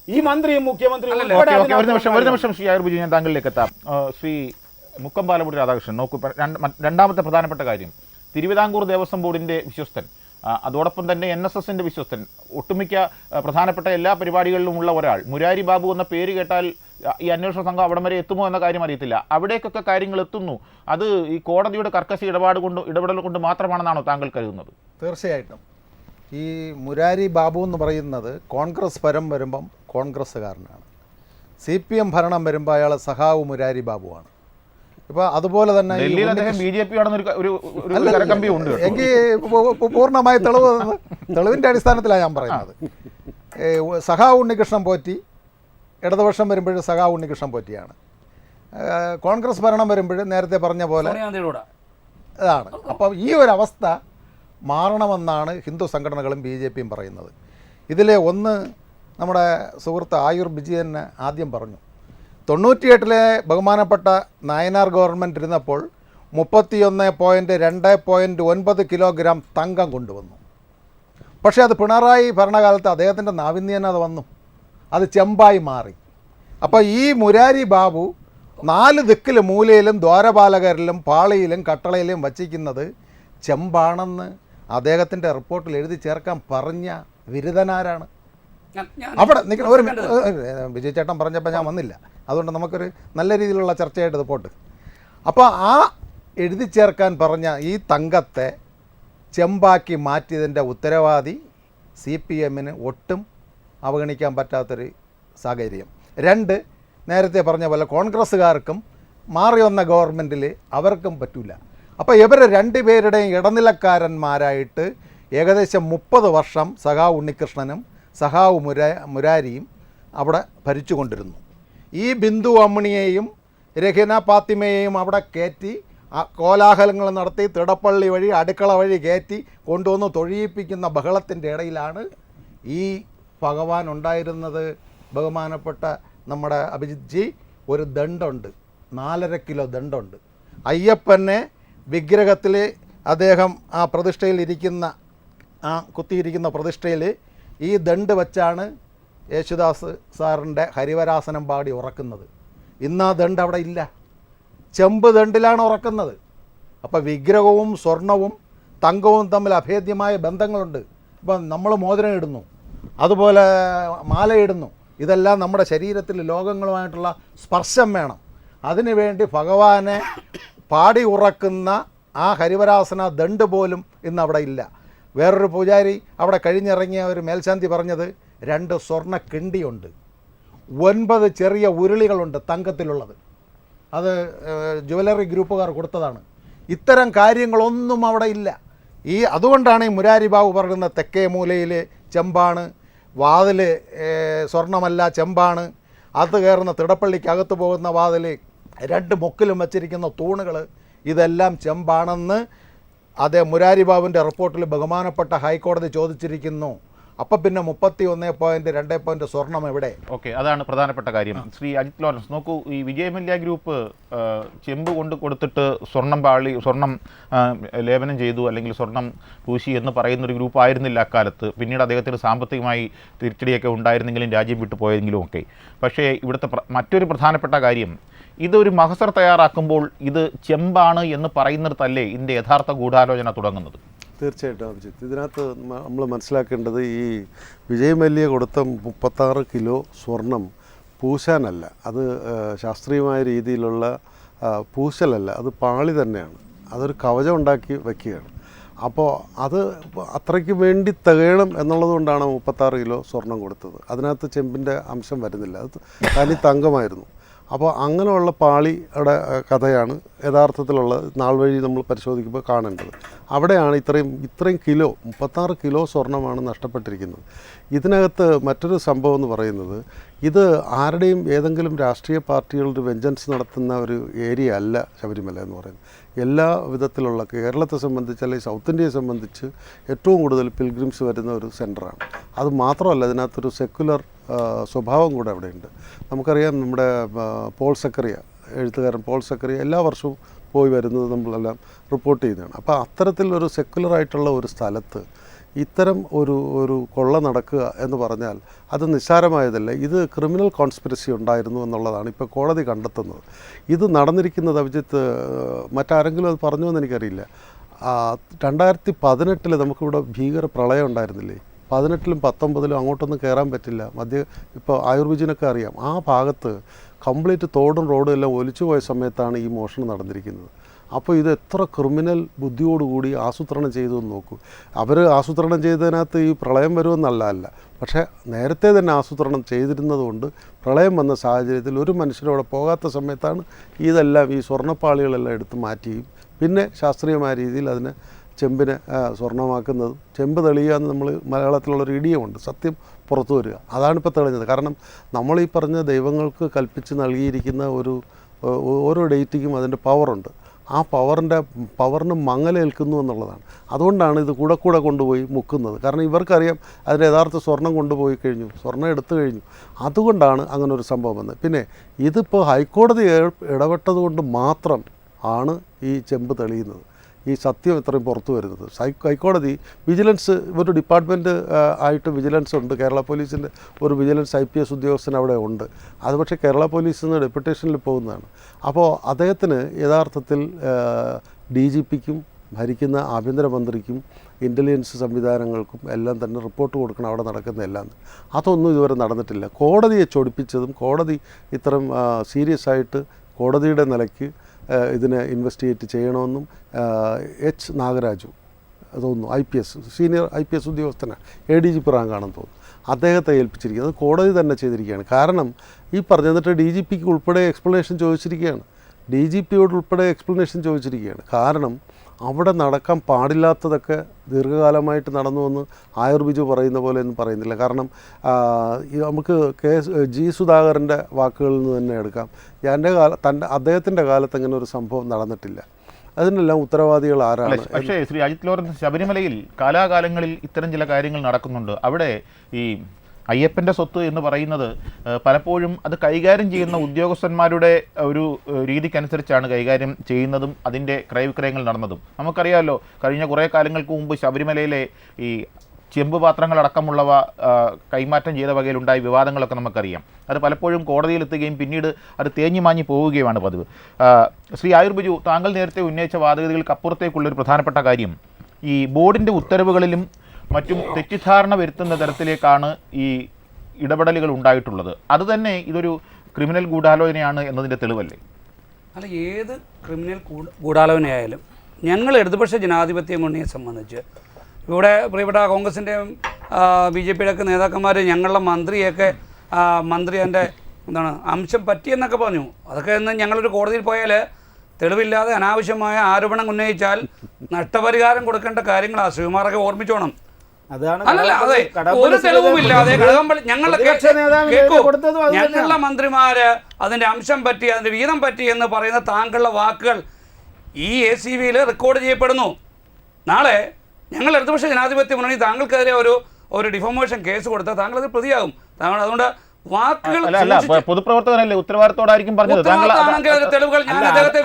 ഈ മന്ത്രിയും മുഖ്യമന്ത്രിയും ഉൾപ്പെടെ ഒരു നിമിഷം ശ്രീ ആയുർ ബിജു, ഞാൻ താങ്കളിലേക്ക് എത്താം. ശ്രീ മുക്കമ്പാലമുടി രാധാകൃഷ്ണൻ, നോക്കൂ, രണ്ടാമത്തെ പ്രധാനപ്പെട്ട കാര്യം, തിരുവിതാംകൂർ ദേവസ്വം ബോർഡിൻ്റെ വിശ്വസ്തൻ, അതോടൊപ്പം തന്നെ NSSൻ്റെ വിശ്വസ്തൻ, ഒട്ടുമിക്ക പ്രധാനപ്പെട്ട എല്ലാ പരിപാടികളിലുമുള്ള ഒരാൾ, മുരാരി ബാബു എന്ന പേര് കേട്ടാൽ ഈ അന്വേഷണ സംഘം അവിടം വരെ എത്തുമോ എന്ന കാര്യം അറിയത്തില്ല. അവിടേക്കൊക്കെ കാര്യങ്ങൾ എത്തുന്നു. അത് ഈ കോടതിയുടെ കർക്കശ ഇടപെടൽ കൊണ്ട് മാത്രമാണെന്നാണോ താങ്കൾ കരുതുന്നത്? തീർച്ചയായിട്ടും. ഈ മുരാരി ബാബു എന്ന് പറയുന്നത് കോൺഗ്രസ് ഭരണം വരുമ്പം കോൺഗ്രസ്സുകാരനാണ്, CPM ഭരണം വരുമ്പോൾ അയാൾ സഖാവ് മുരാരി ബാബുവാണ്. ഇപ്പോൾ അതുപോലെ തന്നെ എനിക്ക് പൂർണ്ണമായി തെളിവിൻ്റെ അടിസ്ഥാനത്തിലാണ് ഞാൻ പറയുന്നത്. സഖാവ് ഉണ്ണികൃഷ്ണൻ പോറ്റി ഇടതുപക്ഷം വരുമ്പോഴും സഖാവ് ഉണ്ണികൃഷ്ണൻ പോറ്റിയാണ്. കോൺഗ്രസ് ഭരണം വരുമ്പോഴും നേരത്തെ പറഞ്ഞ പോലെ അതാണ്. അപ്പം ഈ ഒരു അവസ്ഥ മാറണമെന്നാണ് ഹിന്ദു സംഘടനകളും BJPയും പറയുന്നത്. ഇതിലെ ഒന്ന് നമ്മുടെ സുഹൃത്ത് ആയുർ ബിജിയൻ ആദ്യം പറഞ്ഞു, 98-ലെ ബഹുമാനപ്പെട്ട നായനാർ ഗവൺമെൻറ് ഇരുന്നപ്പോൾ 31.2.9 കിലോഗ്രാം തങ്കം കൊണ്ടുവന്നു. പക്ഷേ അത് പിണറായി ഭരണകാലത്ത് അദ്ദേഹത്തിൻ്റെ നാവിന്യത വന്നു, അത് ചെമ്പായി മാറി. അപ്പോൾ ഈ മുരാരി ബാബു 4 ദിക്കിലും മൂലയിലും ദ്വാരപാലകരിലും പാളിയിലും കട്ടളയിലും വച്ചിരിക്കുന്നത് ചെമ്പാണെന്ന് അദ്ദേഹത്തിൻ്റെ റിപ്പോർട്ടിൽ എഴുതി ചേർക്കാൻ പറഞ്ഞ ബിരുദനാരാണ്? അവിടെ നിൽക്കുന്ന ഒരു വിജയ് ചേട്ടൻ പറഞ്ഞപ്പോൾ ഞാൻ വന്നില്ല, അതുകൊണ്ട് നമുക്കൊരു നല്ല രീതിയിലുള്ള ചർച്ചയായിട്ട് ഇത് പോട്ട്. അപ്പോൾ ആ എഴുതി ചേർക്കാൻ പറഞ്ഞ ഈ തങ്കത്തെ ചെമ്പാക്കി മാറ്റിയതിൻ്റെ ഉത്തരവാദി CPMന് ഒട്ടും അവഗണിക്കാൻ പറ്റാത്തൊരു സാഹചര്യം. 2, നേരത്തെ പറഞ്ഞ പോലെ കോൺഗ്രസ്സുകാർക്കും മാറി വന്ന ഗവൺമെൻറ്റിൽ അവർക്കും പറ്റില്ല. അപ്പോൾ ഇവർ 2 പേരുടെയും ഇടനിലക്കാരന്മാരായിട്ട് ഏകദേശം 30 വർഷം സഖാവ് ഉണ്ണികൃഷ്ണനും സഖാവ് മുരാരിയും അവിടെ ഭരിച്ചുകൊണ്ടിരുന്നു. ഈ ബിന്ദു അമ്മിണിയെയും രഹീന ഫാത്തിമയെയും അവിടെ കയറ്റി കോലാഹലങ്ങൾ നടത്തി തിടപ്പള്ളി വഴി അടുക്കള വഴി കയറ്റി കൊണ്ടുവന്ന് തൊഴിയിപ്പിക്കുന്ന ബഹളത്തിൻ്റെ ഇടയിലാണ് ഈ ഭഗവാൻ ഉണ്ടായിരുന്നത്. ബഹുമാനപ്പെട്ട നമ്മുടെ അഭിജിത്ത് ജി, ഒരു ദണ്ഡുണ്ട്, 4.5 കിലോ ദണ്ഡുണ്ട്. അയ്യപ്പനെ വിഗ്രഹത്തിൽ അദ്ദേഹം ആ പ്രതിഷ്ഠയിൽ ഇരിക്കുന്ന ആ കുത്തിയിരിക്കുന്ന പ്രതിഷ്ഠയിൽ ഈ ദണ്ട് വച്ചാണ് യേശുദാസ് സാറിൻ്റെ ഹരിവരാസനം പാടി ഉറക്കുന്നത്. ഇന്ന് ആ ദണ്ട് അവിടെ ഇല്ല, ചെമ്പ് ദണ്ടിലാണ് ഉറക്കുന്നത്. അപ്പോൾ വിഗ്രഹവും സ്വർണവും തങ്കവും തമ്മിൽ അഭേദ്യമായ ബന്ധങ്ങളുണ്ട്. ഇപ്പം നമ്മൾ മോതിരം ഇടുന്നു, അതുപോലെ മാലയിടുന്നു, ഇതെല്ലാം നമ്മുടെ ശരീരത്തിൽ ലോകങ്ങളുമായിട്ടുള്ള സ്പർശം വേണം. അതിനുവേണ്ടി ഭഗവാനെ പാടി ഉറക്കുന്ന ആ ഹരിവരാസന ദണ്ട് പോലും ഇന്ന് അവിടെ ഇല്ല. വേറൊരു പൂജാരി അവിടെ കഴിഞ്ഞിറങ്ങിയ ഒരു മേൽശാന്തി പറഞ്ഞത് 2 സ്വർണ്ണ കിണ്ടിയുണ്ട്, 9 ചെറിയ ഉരുളികളുണ്ട് തങ്കത്തിലുള്ളത്, അത് ജ്വല്ലറി ഗ്രൂപ്പുകാർ കൊടുത്തതാണ്. ഇത്തരം കാര്യങ്ങളൊന്നും അവിടെ ഇല്ല. അതുകൊണ്ടാണ് ഈ മുരാരി ബാബു പറയുന്ന തെക്കേ മൂലയിൽ ചെമ്പാണ്, വാതിൽ സ്വർണ്ണമല്ല ചെമ്പാണ്, അത് കയറുന്ന തിടപ്പള്ളിക്കകത്ത് പോകുന്ന വാതിൽ 2 മുക്കിലും വച്ചിരിക്കുന്ന തൂണുകൾ ഇതെല്ലാം ചെമ്പാണെന്ന് അതേ മുരാരി ബാബുവിൻ്റെ റിപ്പോർട്ടിൽ ബഹുമാനപ്പെട്ട ഹൈക്കോടതി ചോദിച്ചിരിക്കുന്നു. അപ്പം പിന്നെ 31.2 സ്വർണം എവിടെ? ഓക്കെ, അതാണ് പ്രധാനപ്പെട്ട കാര്യം. ശ്രീ അജിത് ലോറൻസ്, നോക്കൂ, ഈ വിജയ് മല്യ ഗ്രൂപ്പ് ചെമ്പ് കൊണ്ട് കൊടുത്തിട്ട് സ്വർണം ലേപനം ചെയ്തു അല്ലെങ്കിൽ സ്വർണം പൂശി എന്ന് പറയുന്നൊരു ഗ്രൂപ്പ് ആയിരുന്നില്ല അക്കാലത്ത്. പിന്നീട് അദ്ദേഹത്തിന് സാമ്പത്തികമായി തിരിച്ചടിയൊക്കെ ഉണ്ടായിരുന്നെങ്കിലും രാജ്യം വിട്ടു പോയെങ്കിലും ഒക്കെ. പക്ഷേ ഇവിടുത്തെ മറ്റൊരു പ്രധാനപ്പെട്ട കാര്യം, ഇതൊരു മഹസർ തയ്യാറാക്കുമ്പോൾ ഇത് ചെമ്പാണ് എന്ന് പറയുന്നിടത്തല്ലേ ഇതിൻ്റെ യഥാർത്ഥ ഗൂഢാലോചന തുടങ്ങുന്നത്? തീർച്ചയായിട്ടും അഭിജിത്ത്, ഇതിനകത്ത് നമ്മൾ മനസ്സിലാക്കേണ്ടത് ഈ വിജയ് മല്യ കൊടുത്ത 36 കിലോ സ്വർണം പൂശാനല്ല, അത് ശാസ്ത്രീയമായ രീതിയിലുള്ള പൂശലല്ല, അത് പാളി തന്നെയാണ്, അതൊരു കവചം ഉണ്ടാക്കി വയ്ക്കുകയാണ്. അപ്പോൾ അത് അത്രയ്ക്ക് വേണ്ടി തികയണം എന്നുള്ളത് കൊണ്ടാണ് 36 കിലോ സ്വർണം കൊടുത്തത്. അതിനകത്ത് ചെമ്പിൻ്റെ അംശം വരുന്നില്ല, അത് തനി തങ്കമായിരുന്നു. അപ്പോൾ അങ്ങനെയുള്ള പാളിയുടെ കഥയാണ് യഥാർത്ഥത്തിലുള്ള നാൾ വഴി നമ്മൾ പരിശോധിക്കുമ്പോൾ കാണേണ്ടത്. അവിടെയാണ് ഇത്രയും കിലോ 36 കിലോ സ്വർണ്ണമാണ് നഷ്ടപ്പെട്ടിരിക്കുന്നത്. ഇതിനകത്ത് മറ്റൊരു സംഭവം എന്ന് പറയുന്നത്, ഇത് ആരുടെയും ഏതെങ്കിലും രാഷ്ട്രീയ പാർട്ടികളുടെ വെഞ്ചൻസ് നടത്തുന്ന ഒരു ഏരിയ അല്ല ശബരിമല എന്ന് പറയുന്നത്. എല്ലാ വിധത്തിലുള്ള കേരളത്തെ സംബന്ധിച്ച് അല്ലെങ്കിൽ സൗത്ത് ഇന്ത്യയെ സംബന്ധിച്ച് ഏറ്റവും കൂടുതൽ പിൽഗ്രിംസ് വരുന്ന ഒരു സെൻറ്ററാണ്. അത് മാത്രമല്ല, ഇതിനകത്തൊരു സെക്കുലർ സ്വഭാവം കൂടെ അവിടെയുണ്ട്. നമുക്കറിയാം, നമ്മുടെ പോൾ സക്കറിയ, എഴുത്തുകാരൻ പോൾ സക്കറിയ എല്ലാ വർഷവും പോയി വരുന്നത് നമ്മളെല്ലാം റിപ്പോർട്ട് ചെയ്യുന്നതാണ്. അപ്പോൾ അത്തരത്തിലൊരു സെക്കുലറായിട്ടുള്ള ഒരു സ്ഥലത്ത് ഇത്തരം ഒരു കൊള്ള നടക്കുക എന്ന് പറഞ്ഞാൽ അത് നിസ്സാരമായതല്ല. ഇത് ക്രിമിനൽ കോൺസ്പിറസി ഉണ്ടായിരുന്നു എന്നുള്ളതാണ് ഇപ്പോൾ കോടതി കണ്ടെത്തുന്നത്. ഇത് നടന്നിരിക്കുന്നത് അഭിജിത്ത് മറ്റാരെങ്കിലും അത് പറഞ്ഞു എന്ന് എനിക്കറിയില്ല. 2018 നമുക്കിവിടെ ഭീകര പ്രളയം ഉണ്ടായിരുന്നില്ലേ? 18ലും 19ലും അങ്ങോട്ടൊന്നും കയറാൻ പറ്റില്ല. ഇപ്പോൾ ആയുർവേദിനൊക്കെ അറിയാം. ആ ഭാഗത്ത് കംപ്ലീറ്റ് തോടും റോഡും എല്ലാം ഒലിച്ചു പോയ സമയത്താണ് ഈ മോഷണം നടന്നിരിക്കുന്നത്. അപ്പോൾ ഇത് എത്ര ക്രിമിനൽ ബുദ്ധിയോടുകൂടി ആസൂത്രണം ചെയ്തു എന്ന് നോക്കൂ. അവർ ആസൂത്രണം ചെയ്തതിനകത്ത് ഈ പ്രളയം വരുമെന്നല്ല, പക്ഷേ നേരത്തെ തന്നെ ആസൂത്രണം ചെയ്തിരുന്നതുകൊണ്ട് പ്രളയം വന്ന സാഹചര്യത്തിൽ ഒരു മനുഷ്യരവിടെ പോകാത്ത സമയത്താണ് ഇതെല്ലാം ഈ സ്വർണ്ണപ്പാളികളെല്ലാം എടുത്ത് മാറ്റുകയും പിന്നെ ശാസ്ത്രീയമായ രീതിയിൽ അതിനെ ചെമ്പിനെ സ്വർണ്ണമാക്കുന്നത്. ചെമ്പ് തെളിയുക എന്ന് നമ്മൾ മലയാളത്തിലുള്ളൊരു ഇടിയമുണ്ട്, സത്യം പുറത്തു വരിക. അതാണിപ്പോൾ തെളിഞ്ഞത്. കാരണം നമ്മളീ പറഞ്ഞ ദൈവങ്ങൾക്ക് കൽപ്പിച്ച് നൽകിയിരിക്കുന്ന ഓരോ ഡേറ്റിക്കും അതിൻ്റെ പവറുണ്ട്. ആ പവറിന് മങ്ങലേൽക്കുന്നു എന്നുള്ളതാണ്. അതുകൊണ്ടാണ് ഇത് കൂടെ കൊണ്ടുപോയി മുക്കുന്നത്. കാരണം ഇവർക്കറിയാം അതിൻ്റെ യഥാർത്ഥ സ്വർണം കൊണ്ടുപോയി കഴിഞ്ഞു, സ്വർണം എടുത്തു കഴിഞ്ഞു. അതുകൊണ്ടാണ് അങ്ങനെ ഒരു സംഭവം വന്നത്. പിന്നെ ഇതിപ്പോൾ ഹൈക്കോടതി ഇടപെട്ടത് കൊണ്ട് മാത്രം ആണ് ഈ ചെമ്പ് തെളിയുന്നത്, ഈ സത്യം ഇത്രയും പുറത്തു വരുന്നത്. ഹൈക്കോടതി വിജിലൻസ് ഒരു ഡിപ്പാർട്ട്മെൻറ്റ് ആയിട്ട് വിജിലൻസ് ഉണ്ട്. കേരള പോലീസിൻ്റെ ഒരു വിജിലൻസ് IPS ഉദ്യോഗസ്ഥൻ അവിടെ ഉണ്ട്. അത് പക്ഷേ കേരള പോലീസിൽ നിന്ന് ഡെപ്യൂട്ടേഷനിൽ പോകുന്നതാണ്. അപ്പോൾ അദ്ദേഹത്തിന് യഥാർത്ഥത്തിൽ DGPക്കും ഭരിക്കുന്ന ആഭ്യന്തരമന്ത്രിക്കും ഇൻ്റലിജൻസ് സംവിധാനങ്ങൾക്കും എല്ലാം തന്നെ റിപ്പോർട്ട് കൊടുക്കണം അവിടെ നടക്കുന്ന എല്ലാം. അതൊന്നും ഇതുവരെ നടന്നിട്ടില്ല. കോടതിയെ ചൊടിപ്പിച്ചതും കോടതി ഇത്തരം സീരിയസ് ആയിട്ട് കോടതിയുടെ നിലയ്ക്ക് ഇതിനെ ഇൻവെസ്റ്റിഗേറ്റ് ചെയ്യണമെന്നും H. നാഗരാജു തോന്നുന്നു IPS സീനിയർ IPS ഉദ്യോഗസ്ഥനാണ്, ADGP റാങ്കാണെന്ന് തോന്നുന്നു, അദ്ദേഹത്തെ ഏൽപ്പിച്ചിരിക്കുന്നത്. കോടതി തന്നെ ചെയ്തിരിക്കുകയാണ്. കാരണം ഈ പറഞ്ഞിട്ട് DGPക്ക് ഉൾപ്പെടെ എക്സ്പ്ലനേഷൻ ചോദിച്ചിരിക്കുകയാണ്. DGPയോട് ഉൾപ്പെടെ എക്സ്പ്ലനേഷൻ ചോദിച്ചിരിക്കുകയാണ്. കാരണം അവിടെ നടക്കാൻ പാടില്ലാത്തതൊക്കെ ദീർഘകാലമായിട്ട് നടന്നുവെന്ന് ആയുർബിജു പറയുന്ന പോലെ ഒന്നും പറയുന്നില്ല. കാരണം നമുക്ക് G. സുധാകരൻ്റെ വാക്കുകളിൽ നിന്ന് തന്നെ എടുക്കാം. അദ്ദേഹത്തിൻ്റെ കാലത്ത് അങ്ങനെ ഒരു സംഭവം നടന്നിട്ടില്ല. അതിനെല്ലാം ഉത്തരവാദികൾ ആരാണ്? പക്ഷേ ശ്രീ അജിത് ലോറൻസ്, ശബരിമലയിൽ കാലാകാലങ്ങളിൽ ഇത്തരം ചില കാര്യങ്ങൾ നടക്കുന്നുണ്ട്. അവിടെ ഈ അയ്യപ്പൻ്റെ സ്വത്ത് എന്ന് പറയുന്നത് പലപ്പോഴും അത് കൈകാര്യം ചെയ്യുന്ന ഉദ്യോഗസ്ഥന്മാരുടെ ഒരു രീതിക്കനുസരിച്ചാണ് കൈകാര്യം ചെയ്യുന്നതും അതിൻ്റെ ക്രയവിക്രയങ്ങൾ നടന്നതും. നമുക്കറിയാമല്ലോ, കഴിഞ്ഞ കുറേ കാലങ്ങൾക്ക് മുമ്പ് ശബരിമലയിലെ ഈ ചെമ്പ് പാത്രങ്ങളടക്കമുള്ളവ കൈമാറ്റം ചെയ്ത വകയിലുണ്ടായ വിവാദങ്ങളൊക്കെ നമുക്കറിയാം. അത് പലപ്പോഴും കോടതിയിലെത്തുകയും പിന്നീട് അത് തേഞ്ഞു മാഞ്ഞു പോവുകയുമാണ് പതിവ്. ശ്രീ ആയുർബിജു, താങ്കൾ നേരത്തെ ഉന്നയിച്ച വാദഗതികൾക്കപ്പുറത്തേക്കുള്ളൊരു പ്രധാനപ്പെട്ട കാര്യം ഈ ബോർഡിൻ്റെ ഉത്തരവുകളിലും മറ്റും തെറ്റിദ്ധാരണ വരുത്തുന്ന തരത്തിലേക്കാണ് ഈ ഇടപെടലുകൾ ഉണ്ടായിട്ടുള്ളത്. അതുതന്നെ ഇതൊരു ക്രിമിനൽ ഗൂഢാലോചനയാണ് എന്നതിൻ്റെ തെളിവല്ലേ? അല്ല, ഏത് ക്രിമിനൽ ഗൂഢാലോചനയായാലും ഞങ്ങൾ ഇടതുപക്ഷ ജനാധിപത്യ മുന്നണിയെ സംബന്ധിച്ച് ഇവിടെ പ്രിയപ്പെട്ട കോൺഗ്രസിൻ്റെയും BJPയുടെ ഒക്കെ നേതാക്കന്മാർ ഞങ്ങളുടെ മന്ത്രി എൻ്റെ അംശം പറ്റിയെന്നൊക്കെ പറഞ്ഞു. അതൊക്കെ ഇന്ന് ഞങ്ങളൊരു കോടതിയിൽ പോയാൽ തെളിവില്ലാതെ അനാവശ്യമായ ആരോപണം ഉന്നയിച്ചാൽ നഷ്ടപരിഹാരം കൊടുക്കേണ്ട കാര്യങ്ങളാണ്. ശ്രീകുമാറൊക്കെ ഓർമ്മിച്ചോണം. അല്ലല്ല, അതെ, ഒരു തെളിവുമില്ലാതെ ഞങ്ങളുടെ മന്ത്രിമാര് അതിന്റെ അംശം പറ്റി, അതിന്റെ വീതം പറ്റി എന്ന് പറയുന്ന താങ്കളുടെ വാക്കുകൾ ഈ ACVയിൽ റെക്കോർഡ് ചെയ്യപ്പെടുന്നു. നാളെ ഞങ്ങൾ ഇടതുപക്ഷ ജനാധിപത്യ മുന്നണി താങ്കൾക്കെതിരെ ഒരു ഡിഫോമേഷൻ കേസ് കൊടുത്താൽ താങ്കൾ അത് പ്രതിയാകും. താങ്കൾ അതുകൊണ്ട് വാക്കുകൾ പൊതുപ്രവർത്തകനല്ലേ, ഉത്തരവാദിത്തോടായിരിക്കും പറഞ്ഞത്. തെളിവുകൾ ഞാൻ അദ്ദേഹത്തെ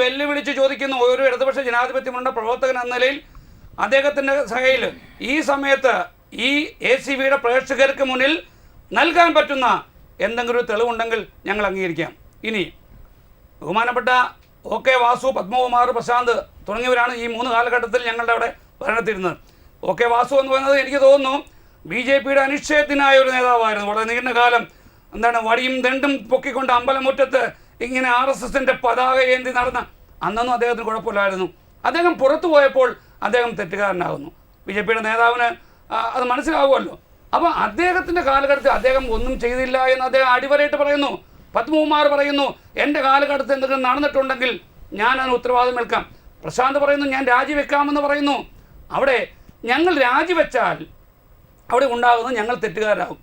വെല്ലുവിളിച്ച് ചോദിക്കുന്നു. ഒരു ഇടതുപക്ഷ ജനാധിപത്യ മുന്നണി പ്രവർത്തകൻ എന്ന നിലയിൽ അദ്ദേഹത്തിന്റെ സഹയിൽ ഈ സമയത്ത് ഈ ACVയുടെ പ്രേക്ഷകർക്ക് മുന്നിൽ നൽകാൻ പറ്റുന്ന എന്തെങ്കിലും തെളിവുണ്ടെങ്കിൽ ഞങ്ങൾ അംഗീകരിക്കാം. ഇനി ബഹുമാനപ്പെട്ട OK വാസു, പത്മകുമാർ, പ്രശാന്ത് തുടങ്ങിയവരാണ് ഈ 3 കാലഘട്ടത്തിൽ ഞങ്ങളുടെ അവിടെ ഭരണത്തിരുന്നത്. OK വാസു എന്ന് പറയുന്നത് എനിക്ക് തോന്നുന്നു BJPയുടെ അനിശ്ചയത്തിനായ ഒരു നേതാവായിരുന്നു. വളരെ നീണ്ട കാലം വടിയും ദണ്ടും പൊക്കിക്കൊണ്ട് അമ്പലമുറ്റത്ത് ഇങ്ങനെ RSSന്റെ പതാക ഏന്തി നടന്ന അന്നൊന്നും അദ്ദേഹത്തിന് കുഴപ്പമില്ലായിരുന്നു. അദ്ദേഹം പുറത്തു പോയപ്പോൾ അദ്ദേഹം തെറ്റുകാരനാകുന്നു. BJPയുടെ നേതാവിന് അത് മനസ്സിലാവുമല്ലോ. അപ്പോൾ അദ്ദേഹത്തിൻ്റെ കാലഘട്ടത്തിൽ അദ്ദേഹം ഒന്നും ചെയ്തില്ല എന്ന് അദ്ദേഹം അടിവരയിട്ട് പറയുന്നു. പത്മകുമാർ പറയുന്നു എൻ്റെ കാലഘട്ടത്തിൽ എന്തെങ്കിലും നടന്നിട്ടുണ്ടെങ്കിൽ ഞാൻ അതിന് ഉത്തരവാദിത്വം ഏൽക്കാം. പ്രശാന്ത് പറയുന്നു ഞാൻ രാജിവെക്കാമെന്ന് പറയുന്നു. അവിടെ ഞങ്ങൾ രാജിവെച്ചാൽ അവിടെ ഉണ്ടാകുന്നത് ഞങ്ങൾ തെറ്റുകാരാകും.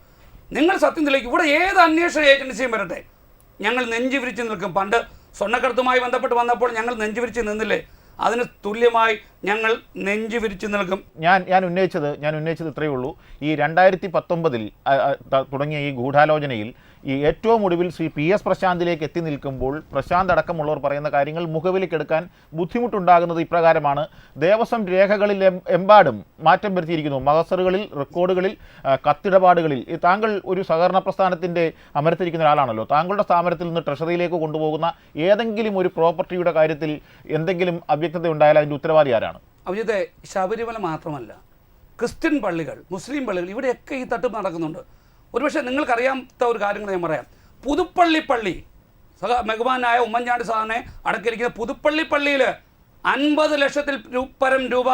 നിങ്ങൾ സത്യം തെളിയിക്കും. ഇവിടെ ഏത് അന്വേഷണ ഏജൻസിയും വരട്ടെ, ഞങ്ങൾ നെഞ്ചു വിരിച്ച് നിൽക്കും. പണ്ട് സ്വർണ്ണക്കടത്തുമായി ബന്ധപ്പെട്ട് വന്നപ്പോൾ ഞങ്ങൾ നെഞ്ചു വിരിച്ച് നിന്നില്ലേ? അതിന് തുല്യമായി ഞങ്ങൾ നെഞ്ചു വിരിച്ചു നൽകും. ഞാൻ ഉന്നയിച്ചത് ഇത്രയേ ഉള്ളൂ. ഈ 2019 തുടങ്ങിയ ഈ ഗൂഢാലോചനയിൽ ഈ ഏറ്റവും ഒടുവിൽ ശ്രീ PS പ്രശാന്തിലേക്ക് എത്തി നിൽക്കുമ്പോൾ പ്രശാന്ത് അടക്കമുള്ളവർ പറയുന്ന കാര്യങ്ങൾ മുഖവിലേക്കെടുക്കാൻ ബുദ്ധിമുട്ടുണ്ടാകുന്നത് ഇപ്രകാരമാണ്. ദേവസ്വം രേഖകളിൽ എമ്പാടും മാറ്റം വരുത്തിയിരിക്കുന്നു. മഹസറുകളിൽ, റെക്കോർഡുകളിൽ, കത്തിടപാടുകളിൽ. താങ്കൾ ഒരു സഹകരണ പ്രസ്ഥാനത്തിൻ്റെ അമരത്തിരിക്കുന്ന ഒരാളാണല്ലോ. താങ്കളുടെ സ്ഥാപനത്തിൽ നിന്ന് ട്രഷറിയിലേക്ക് കൊണ്ടുപോകുന്ന ഏതെങ്കിലും ഒരു പ്രോപ്പർട്ടിയുടെ കാര്യത്തിൽ എന്തെങ്കിലും അവ്യക്തത ഉണ്ടായാൽ അതിൻ്റെ ഉത്തരവാദി ആരാണ്? അവിടുത്തെ ശബരിമല മാത്രമല്ല, ക്രിസ്ത്യൻ പള്ളികൾ, മുസ്ലിം പള്ളികൾ, ഇവിടെയൊക്കെ ഈ തട്ടിപ്പ് നടക്കുന്നുണ്ട്. ഒരുപക്ഷെ നിങ്ങൾക്കറിയാത്ത ഒരു കാര്യങ്ങൾ ഞാൻ പറയാം. പുതുപ്പള്ളി പള്ളി, ബഹുമാനായ ഉമ്മൻചാണ്ടി സാറിനെ അടക്കിയിരിക്കുന്ന പുതുപ്പള്ളി പള്ളിയിൽ 50 ലക്ഷത്തിൽ പരം രൂപ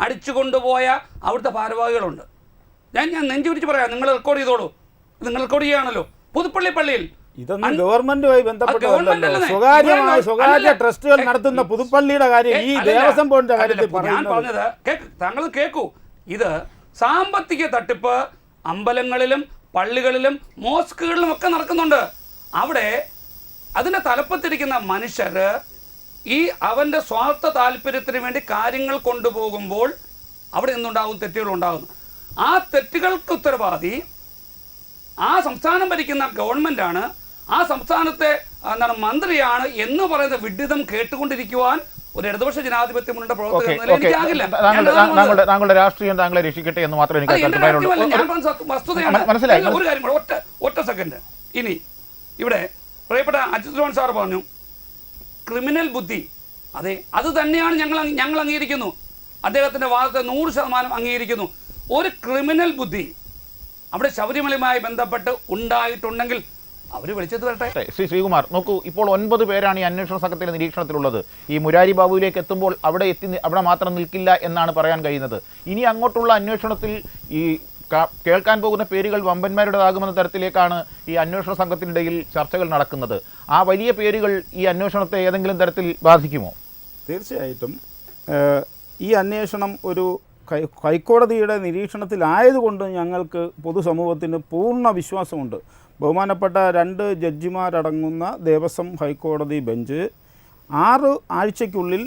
അടിച്ചു കൊണ്ടുപോയ അവിടുത്തെ ഭാരവാഹികളുണ്ട്. ഞാൻ നെഞ്ചു പിടിച്ച് പറയാം, നിങ്ങൾ റെക്കോർഡ് ചെയ്തോളൂ. നിങ്ങൾ റെക്കോർഡ് ചെയ്യുകയാണല്ലോ. പുതുപ്പള്ളി പള്ളിയിൽ ഇതൊന്നും ഗവൺമെന്റുമായി ബന്ധപ്പെട്ടതല്ലോ. സ്വകാര്യ ട്രസ്റ്റുകൾ നടത്തുന്ന പുതുപ്പള്ളിയുടെ കാര്യം ഈ ദേവസ്വം ബോർഡിന്റെ കാര്യത്തിൽ ഞാൻ പറഞ്ഞത് താങ്കൾ കേൾക്കൂ. ഇത് സാമ്പത്തിക തട്ടിപ്പ് അമ്പലങ്ങളിലും പള്ളികളിലും മോസ്കുകളിലും ഒക്കെ നടക്കുന്നുണ്ട്. അവിടെ അതിൻ്റെ തലപ്പത്തിരിക്കുന്ന മനുഷ്യർ ഈ അവൻ്റെ സ്വാർത്ഥ താല്പര്യത്തിന് വേണ്ടി കാര്യങ്ങൾ കൊണ്ടുപോകുമ്പോൾ അവിടെ നിന്നുണ്ടാകും തെറ്റുകളുണ്ടാകുന്നു. ആ തെറ്റുകൾക്ക് ഉത്തരവാദി ആ സംസ്ഥാനം ഭരിക്കുന്ന ഗവൺമെൻറ്റാണ്, ആ സംസ്ഥാനത്തെ മന്ത്രിയാണ് എന്ന് പറയുന്ന വിഡിതം കേട്ടുകൊണ്ടിരിക്കുവാൻ ഒരു ഇടതുപക്ഷ ജനാധിപത്യ മുന്നണിയുടെ പ്രവർത്തകർ എനിക്കാകില്ല. താങ്കളുടെ രാഷ്ട്രീയം താങ്കളെ രക്ഷിക്കട്ടെ എന്ന് മാത്രമേ എനിക്ക് മനസ്സിലായി. ഒരു കാര്യം കൂടെ, ഒറ്റ സെക്കൻഡ്. ഇനി ഇവിടെ പ്രിയപ്പെട്ട അച്യുതൻ സാർ പറഞ്ഞു ക്രിമിനൽ ബുദ്ധി. അതെ, അത് തന്നെയാണ് ഞങ്ങൾ അംഗീകരിക്കുന്നു. അദ്ദേഹത്തിൻ്റെ വാദത്തെ 100% അംഗീകരിക്കുന്നു. ഒരു ക്രിമിനൽ ബുദ്ധി അവിടെ ശബരിമലയുമായി ബന്ധപ്പെട്ട് ഉണ്ടായിട്ടുണ്ടെങ്കിൽ അവർ വിളിച്ചത് വരട്ടെ. ശ്രീകുമാർ നോക്കൂ, ഇപ്പോൾ 9 പേരാണ് ഈ അന്വേഷണ സംഘത്തിൻ്റെ നിരീക്ഷണത്തിലുള്ളത്. ഈ മുരാരി ബാബുവിലേക്ക് എത്തുമ്പോൾ അവിടെ മാത്രം നിൽക്കില്ല എന്നാണ് പറയാൻ കഴിയുന്നത്. ഇനി അങ്ങോട്ടുള്ള അന്വേഷണത്തിൽ ഈ കേൾക്കാൻ പോകുന്ന പേരുകൾ വമ്പന്മാരുടേതാകുമെന്ന തരത്തിലേക്കാണ് ഈ അന്വേഷണ സംഘത്തിനിടയിൽ ചർച്ചകൾ നടക്കുന്നത്. ആ വലിയ പേരുകൾ ഈ അന്വേഷണത്തെ ഏതെങ്കിലും തരത്തിൽ ബാധിക്കുമോ? തീർച്ചയായിട്ടും ഈ അന്വേഷണം ഒരു ഹൈക്കോടതിയുടെ നിരീക്ഷണത്തിലായതുകൊണ്ട് ഞങ്ങൾക്ക് പൊതുസമൂഹത്തിന് പൂർണ്ണ വിശ്വാസമുണ്ട്. ബഹുമാനപ്പെട്ട 2 ജഡ്ജിമാരടങ്ങുന്ന ദേവസ്വം ഹൈക്കോടതി ബെഞ്ച് 6 ആഴ്ചയ്ക്കുള്ളിൽ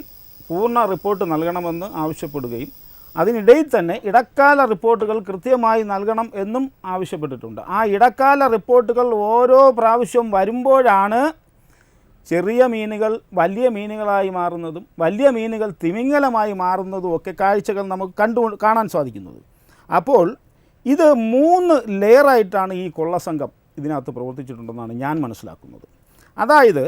പൂർണ്ണ റിപ്പോർട്ട് നൽകണമെന്ന് ആവശ്യപ്പെടുകയും അതിനിടയിൽ തന്നെ ഇടക്കാല റിപ്പോർട്ടുകൾ കൃത്യമായി നൽകണം എന്നും ആവശ്യപ്പെട്ടിട്ടുണ്ട്. ആ ഇടക്കാല റിപ്പോർട്ടുകൾ ഓരോ പ്രാവശ്യം വരുമ്പോഴാണ് ചെറിയ മീനുകൾ വലിയ മീനുകളായി മാറുന്നതും വലിയ മീനുകൾ തിമിംഗലമായി മാറുന്നതും ഒക്കെ കാഴ്ചകൾ നമുക്ക് കാണാൻ സാധിക്കുന്നത്. അപ്പോൾ ഇത് 3 ലെയറായിട്ടാണ് ഈ കൊള്ളസംഘം ഇതിനകത്ത് പ്രവർത്തിച്ചിട്ടുണ്ടെന്നാണ് ഞാൻ മനസ്സിലാക്കുന്നത്. അതായത്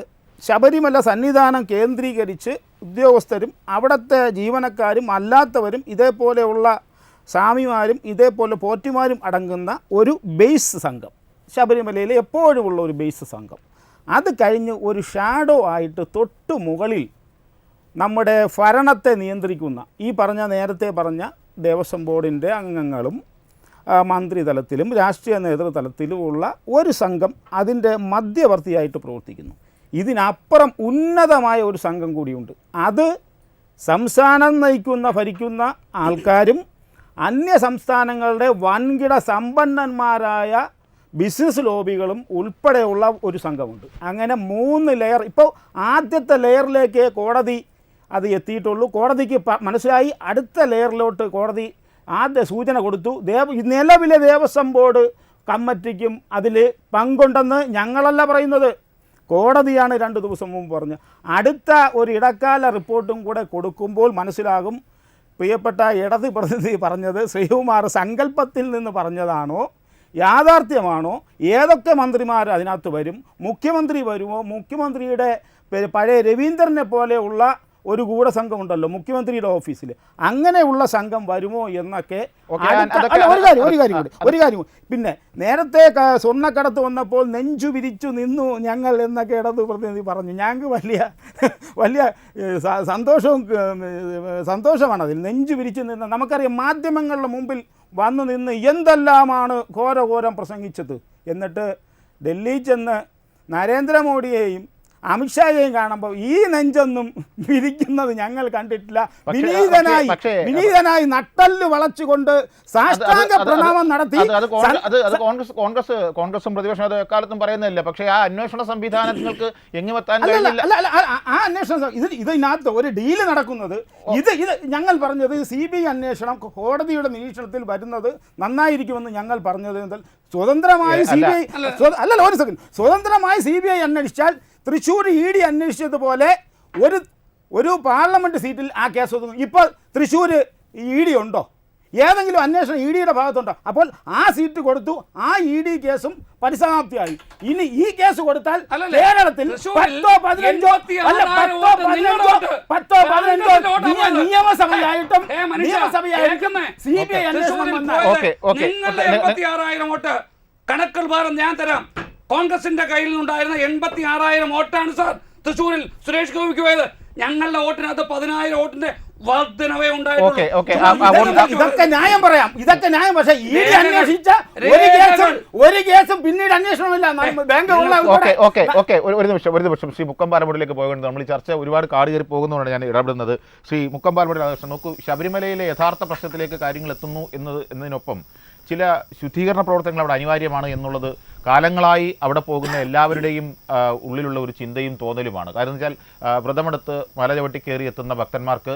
ശബരിമല സന്നിധാനം കേന്ദ്രീകരിച്ച് ഉദ്യോഗസ്ഥരും അവിടുത്തെ ജീവനക്കാരും അല്ലാത്തവരും ഇതേപോലെയുള്ള സ്വാമിമാരും ഇതേപോലെ പോറ്റിമാരും അടങ്ങുന്ന ഒരു ബേസ് സംഘം, ശബരിമലയിൽ എപ്പോഴുമുള്ള ഒരു ബേസ് സംഘം. അത് കഴിഞ്ഞ് ഒരു ഷാഡോ ആയിട്ട് തൊട്ടു മുകളിൽ നമ്മുടെ ഭരണത്തെ നിയന്ത്രിക്കുന്ന നേരത്തെ പറഞ്ഞ ദേവസ്വം ബോർഡിൻ്റെ അംഗങ്ങളും മന്ത്രിതലത്തിലും രാഷ്ട്രീയ നേതൃതലത്തിലുമുള്ള ഒരു സംഘം അതിൻ്റെ മധ്യവർത്തിയായിട്ട് പ്രവർത്തിക്കുന്നു. ഇതിനപ്പുറം ഉന്നതമായ ഒരു സംഘം കൂടിയുണ്ട്. അത് സംസ്ഥാനം ഭരിക്കുന്ന ആൾക്കാരും അന്യ സംസ്ഥാനങ്ങളുടെ വൻകിട സമ്പന്നന്മാരായ ബിസിനസ് ലോബികളും ഉൾപ്പെടെയുള്ള ഒരു സംഘമുണ്ട്. അങ്ങനെ 3 ലെയർ. ഇപ്പോൾ ആദ്യത്തെ ലെയറിലേക്ക് കോടതി അത് എത്തിയിട്ടുള്ളൂ. കോടതിക്ക് മനസ്സിലായി അടുത്ത ലെയറിലോട്ട് കോടതി ആദ്യ സൂചന കൊടുത്തു. നിലവിലെ ദേവസ്വം ബോർഡ് കമ്മിറ്റിക്കും അതിൽ പങ്കുണ്ടെന്ന് ഞങ്ങളല്ല പറയുന്നത്, കോടതിയാണ് 2 ദിവസം മുമ്പ് പറഞ്ഞത്. അടുത്ത ഒരു ഇടക്കാല റിപ്പോർട്ടും കൂടെ കൊടുക്കുമ്പോൾ മനസ്സിലാകും പ്രിയപ്പെട്ട ഇടത് പ്രതിനിധി പറഞ്ഞത് ശ്രീകുമാർ സങ്കല്പത്തിൽ നിന്ന് പറഞ്ഞതാണോ യാഥാർത്ഥ്യമാണോ, ഏതൊക്കെ മന്ത്രിമാർ അതിനകത്ത് വരും, മുഖ്യമന്ത്രി വരുമോ, മുഖ്യമന്ത്രിയുടെ പഴയ രവീന്ദ്രനെ പോലെയുള്ള ഒരു ഗൂഢസംഘമുണ്ടല്ലോ മുഖ്യമന്ത്രിയുടെ ഓഫീസിൽ, അങ്ങനെയുള്ള സംഘം വരുമോ എന്നൊക്കെ. ഒരു കാര്യം പിന്നെ നേരത്തെ സ്വർണ്ണക്കടത്ത് വന്നപ്പോൾ നെഞ്ചു വിരിച്ചു നിന്നു ഞങ്ങൾ എന്നൊക്കെ ഇടത് പ്രതിനിധി പറഞ്ഞു. ഞങ്ങൾക്ക് വലിയ സന്തോഷമാണ് അതിൽ. നെഞ്ചു വിരിച്ചു നിന്ന് നമുക്കറിയാം മാധ്യമങ്ങളുടെ മുമ്പിൽ വന്നു നിന്ന് എന്തെല്ലാമാണ് ഘോരഘോരം പ്രസംഗിച്ചത്. എന്നിട്ട് ഡൽഹി ചെന്ന് നരേന്ദ്രമോദിയെയും അമിത്ഷായെയും കാണുമ്പോൾ ഈ നെഞ്ചൊന്നും വിരിക്കുന്നത് ഞങ്ങൾ കണ്ടിട്ടില്ല. വിനീതനായി നട്ടല് വളച്ചുകൊണ്ട് സാഷ്ടാംഗ പ്രണാമം നടത്തി. കോൺഗ്രസും പ്രതിപക്ഷം അത് എക്കാലത്തും പറയുന്നില്ല. പക്ഷേ ആ അന്വേഷണ സംവിധാനങ്ങൾക്ക് എങ്ങുമെത്താൻ കഴിഞ്ഞില്ല. ആ അന്വേഷണം ഇതിനകത്ത് ഒരു ഡീല് നടക്കുന്നത്. ഇത് ഞങ്ങൾ പറഞ്ഞത് CBI അന്വേഷണം കോടതിയുടെ നിരീക്ഷണത്തിൽ വരുന്നത് നന്നായിരിക്കുമെന്ന് ഞങ്ങൾ പറഞ്ഞത്. സ്വതന്ത്രമായി CBI അല്ലല്ല, ഒരു സെക്കൻഡ്, സ്വതന്ത്രമായി CBI അന്വേഷിച്ചാൽ തൃശ്ശൂർ ED അന്വേഷിച്ചതുപോലെ ഒരു പാർലമെന്റ് സീറ്റിൽ ആ കേസ് ഒതുങ്ങും. ഇപ്പോൾ തൃശ്ശൂർ ED ഉണ്ടോ? ഏതെങ്കിലും അന്വേഷണം EDയുടെ ഭാഗത്തുണ്ടോ? അപ്പോൾ ആ സീറ്റ് കൊടുത്തു, ആ ED കേസും പരിസമാപ്തിയായി. ഇനി ഈ കേസ് കൊടുത്താൽ കേരളത്തിൽ 10-15 നിയമസഭയായിട്ടും CBI അന്വേഷണം വന്നാൽ 86,000 വോട്ട് കണക്കുകൾ വേറെ ഞാൻ തരാം. കോൺഗ്രസിന്റെ കയ്യിൽ നിന്നുണ്ടായിരുന്ന 86,000 വോട്ടാണ് സാർ തൃശ്ശൂരിൽ സുരേഷ് ഗോപിക്ക് പോയത്. ഞങ്ങളുടെ വോട്ടിനകത്ത് 10,000 വോട്ടിന്റെ വർധനവേ ഉണ്ടായിട്ടുള്ളൂ. ഇതൊക്കെ ന്യായം പറയാം, ഇതൊക്കെ ന്യായം. പക്ഷേ ED അന്വേഷിച്ച ഒരു കേസും പിന്നീട് അന്വേഷണമില്ല. ഒരു നിമിഷം ശ്രീ മുക്കം പാലമുടിയിലേക്ക് പോകേണ്ടത്. നമ്മൾ ഈ ചർച്ച ഒരുപാട് കാട് കയറി പോകുന്നതുകൊണ്ടാണ് ഞാൻ ഇടപെടുന്നത്. ശ്രീ മുക്കം പാലമുടി രാധാകൃഷ്ണൻ, നോക്കൂ, ശബരിമലയിലെ യഥാർത്ഥ പ്രശ്നത്തിലേക്ക് കാര്യങ്ങൾ എത്തുന്നു എന്നതിനൊപ്പം ചില ശുദ്ധീകരണ പ്രവർത്തനങ്ങൾ അവിടെ അനിവാര്യമാണ് എന്നുള്ളത് കാലങ്ങളായി അവിടെ പോകുന്ന എല്ലാവരുടെയും ഉള്ളിലുള്ള ഒരു ചിന്തയും തോന്നലുമാണ്. കാരണം എന്ന് വെച്ചാൽ വ്രതമെടുത്ത് മല ചവിട്ടി കയറി എത്തുന്ന ഭക്തന്മാർക്ക്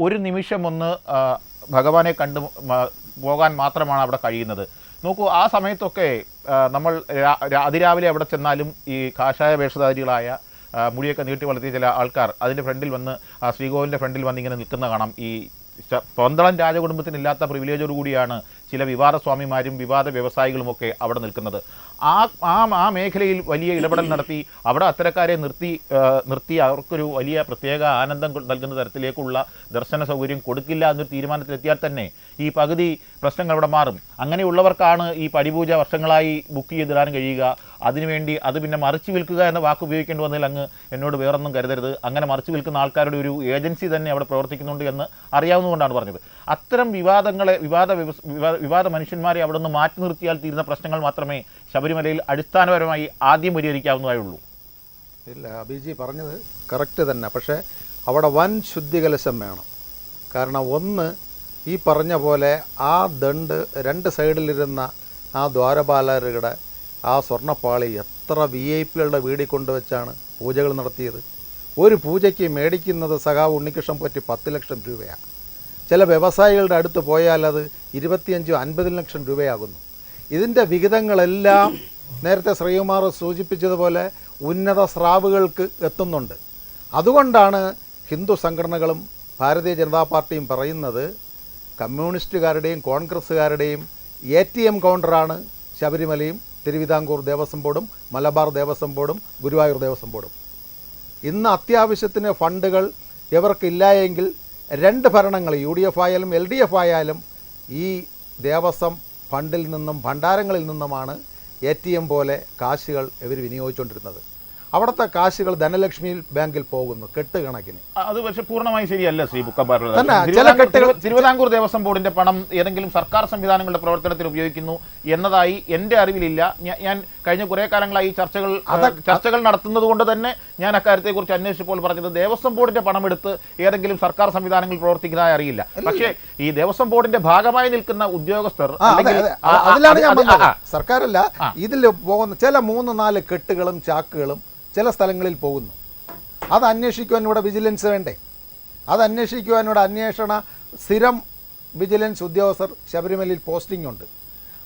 ഒരു നിമിഷം ഒന്ന് ഭഗവാനെ കണ്ടു പോകാൻ മാത്രമാണ് അവിടെ കഴിയുന്നത്. നോക്കൂ, ആ സമയത്തൊക്കെ നമ്മൾ അതിരാവിലെ അവിടെ ചെന്നാലും ഈ കാഷായ വേഷധാരികളായ മുടിയൊക്കെ നീട്ടി വളർത്തിയ ചില ആൾക്കാർ അതിൻ്റെ ഫ്രണ്ടിൽ വന്ന് ശ്രീകോവിലിൻ്റെ ഫ്രണ്ടിൽ വന്ന് ഇങ്ങനെ നിൽക്കുന്ന കാണാം. ഈ പന്തളം രാജകുടുംബത്തിനില്ലാത്ത പ്രിവിലേജോടുകൂടിയാണ് ചില വിവാദ സ്വാമിമാരും വിവാദ വ്യവസായികളുമൊക്കെ അവിടെ നിൽക്കുന്നത്. ആ മേഖലയിൽ വലിയ ഇടപെടൽ നടത്തി അവിടെ അത്തരക്കാരെ നിർത്തി അവർക്കൊരു വലിയ പ്രത്യേക ആനന്ദം നൽകുന്ന തരത്തിലേക്കുള്ള ദർശന സൗകര്യം കൊടുക്കില്ല എന്നൊരു തീരുമാനത്തിലെത്തിയാൽ തന്നെ ഈ പകുതി പ്രശ്നങ്ങൾ അവിടെ മാറും. അങ്ങനെയുള്ളവർക്കാണ് ഈ പടിപൂജ വർഷങ്ങളായി ബുക്ക് ചെയ്തിടാൻ കഴിയുക. അതിനുവേണ്ടി അത് പിന്നെ മറിച്ച് വിൽക്കുക എന്ന വാക്ക് ഉപയോഗിക്കേണ്ടി വന്നതിൽ അങ്ങ് എന്നോട് വേറൊന്നും കരുതരുത്. അങ്ങനെ മറിച്ച് വിൽക്കുന്ന ആൾക്കാരുടെ ഒരു ഏജൻസി തന്നെ അവിടെ പ്രവർത്തിക്കുന്നുണ്ട് എന്ന് അറിയാവുന്നതുകൊണ്ടാണ് പറഞ്ഞത്. അത്തരം വിവാദ മനുഷ്യന്മാരെ അവിടെ നിന്ന് മാറ്റി നിർത്തിയാൽ തീരുന്ന പ്രശ്നങ്ങൾ മാത്രമേ ശബരിമലയിൽ അടിസ്ഥാനപരമായി ആദ്യം പരിഹരിക്കാവുന്നതായുള്ളൂ. ഇല്ല, അഭിജി പറഞ്ഞത് കറക്റ്റ് തന്നെ. പക്ഷേ അവിടെ വൻ ശുദ്ധികലശം വേണം. കാരണം ഒന്ന്, ഈ പറഞ്ഞ പോലെ ആ രണ്ട് സൈഡിലിരുന്ന ആ ദ്വാരപാലകരുടെ ആ സ്വർണ്ണപ്പാളി എത്ര VIP-കളുടെ വീടിൽ കൊണ്ടുവച്ചാണ് പൂജകൾ നടത്തിയത്. ഒരു പൂജയ്ക്ക് മേടിക്കുന്നത് സഖാവ് ഉണ്ണികൃഷ്ണൻ പോറ്റി 10 ലക്ഷം രൂപയാണ്. ചില വ്യവസായികളുടെ അടുത്ത് പോയാൽ അത് 25-50 ലക്ഷം രൂപയാകുന്നു. ഇതിൻ്റെ വിഹിതങ്ങളെല്ലാം നേരത്തെ ശ്രീകുമാർ സൂചിപ്പിച്ചതുപോലെ ഉന്നത സ്രാവുകൾക്ക് എത്തുന്നുണ്ട്. അതുകൊണ്ടാണ് ഹിന്ദു സംഘടനകളും ഭാരതീയ ജനതാ പാർട്ടിയും പറയുന്നത് കമ്മ്യൂണിസ്റ്റുകാരുടെയും കോൺഗ്രസ്സുകാരുടെയും ATM കൗണ്ടറാണ് ശബരിമലയും തിരുവിതാംകൂർ ദേവസ്വം ബോർഡും മലബാർ ദേവസ്വം ബോർഡും ഗുരുവായൂർ ദേവസ്വം ബോർഡും. ഇന്ന് അത്യാവശ്യത്തിന് ഫണ്ടുകൾ ഇവർക്കില്ല എങ്കിൽ രണ്ട് ഭരണങ്ങൾ UDF ആയാലും LDF ആയാലും ഈ ദേവസ്വം ഫണ്ടിൽ നിന്നും ഭണ്ഡാരങ്ങളിൽ നിന്നുമാണ് ATM പോലെ കാശുകൾ ഇവർ വിനിയോഗിച്ചുകൊണ്ടിരുന്നത്. അവിടുത്തെ കാശുകൾ ധനലക്ഷ്മി ബാങ്കിൽ പോകുന്നു കെട്ടുകണക്കിന്. അത് പക്ഷേ പൂർണ്ണമായി ശരിയല്ല ശ്രീ ബുക്കമ്പാറ. ചില കെട്ടുകൾ തിരുവിതാംകൂർ ദേവസ്വം ബോർഡിന്റെ പണം ഏതെങ്കിലും സർക്കാർ സംവിധാനങ്ങളുടെ പ്രവർത്തനത്തിൽ ഉപയോഗിക്കുന്നു എന്നതായി എൻ്റെ അറിവിലില്ല. ഞാൻ കഴിഞ്ഞ കുറേ കാലങ്ങളായി ചർച്ചകൾ നടത്തുന്നത് കൊണ്ട് തന്നെ ഞാൻ അക്കാര്യത്തെക്കുറിച്ച് അന്വേഷിച്ചപ്പോൾ പറഞ്ഞത് ദേവസ്വം ബോർഡിന്റെ പണം എടുത്ത് ഏതെങ്കിലും സർക്കാർ സംവിധാനങ്ങളിൽ പ്രവർത്തിക്കുന്നതായി അറിയില്ല. പക്ഷേ ഈ ദേവസ്വം ബോർഡിന്റെ ഭാഗമായി നിൽക്കുന്ന ഉദ്യോഗസ്ഥർ സർക്കാരല്ല ഇതിൽ പോകുന്ന ചില 3-4 കെട്ടുകളും ചാക്കുകളും ചില സ്ഥലങ്ങളിൽ പോകുന്നു. അത് അന്വേഷിക്കുവാൻ ഇവിടെ വിജിലൻസ് വേണ്ടേ? അത് അന്വേഷിക്കുവാൻ ഇവിടെ സ്ഥിരം വിജിലൻസ് ഉദ്യോഗസ്ഥർ ശബരിമലയിൽ പോസ്റ്റിംഗ് ഉണ്ട്.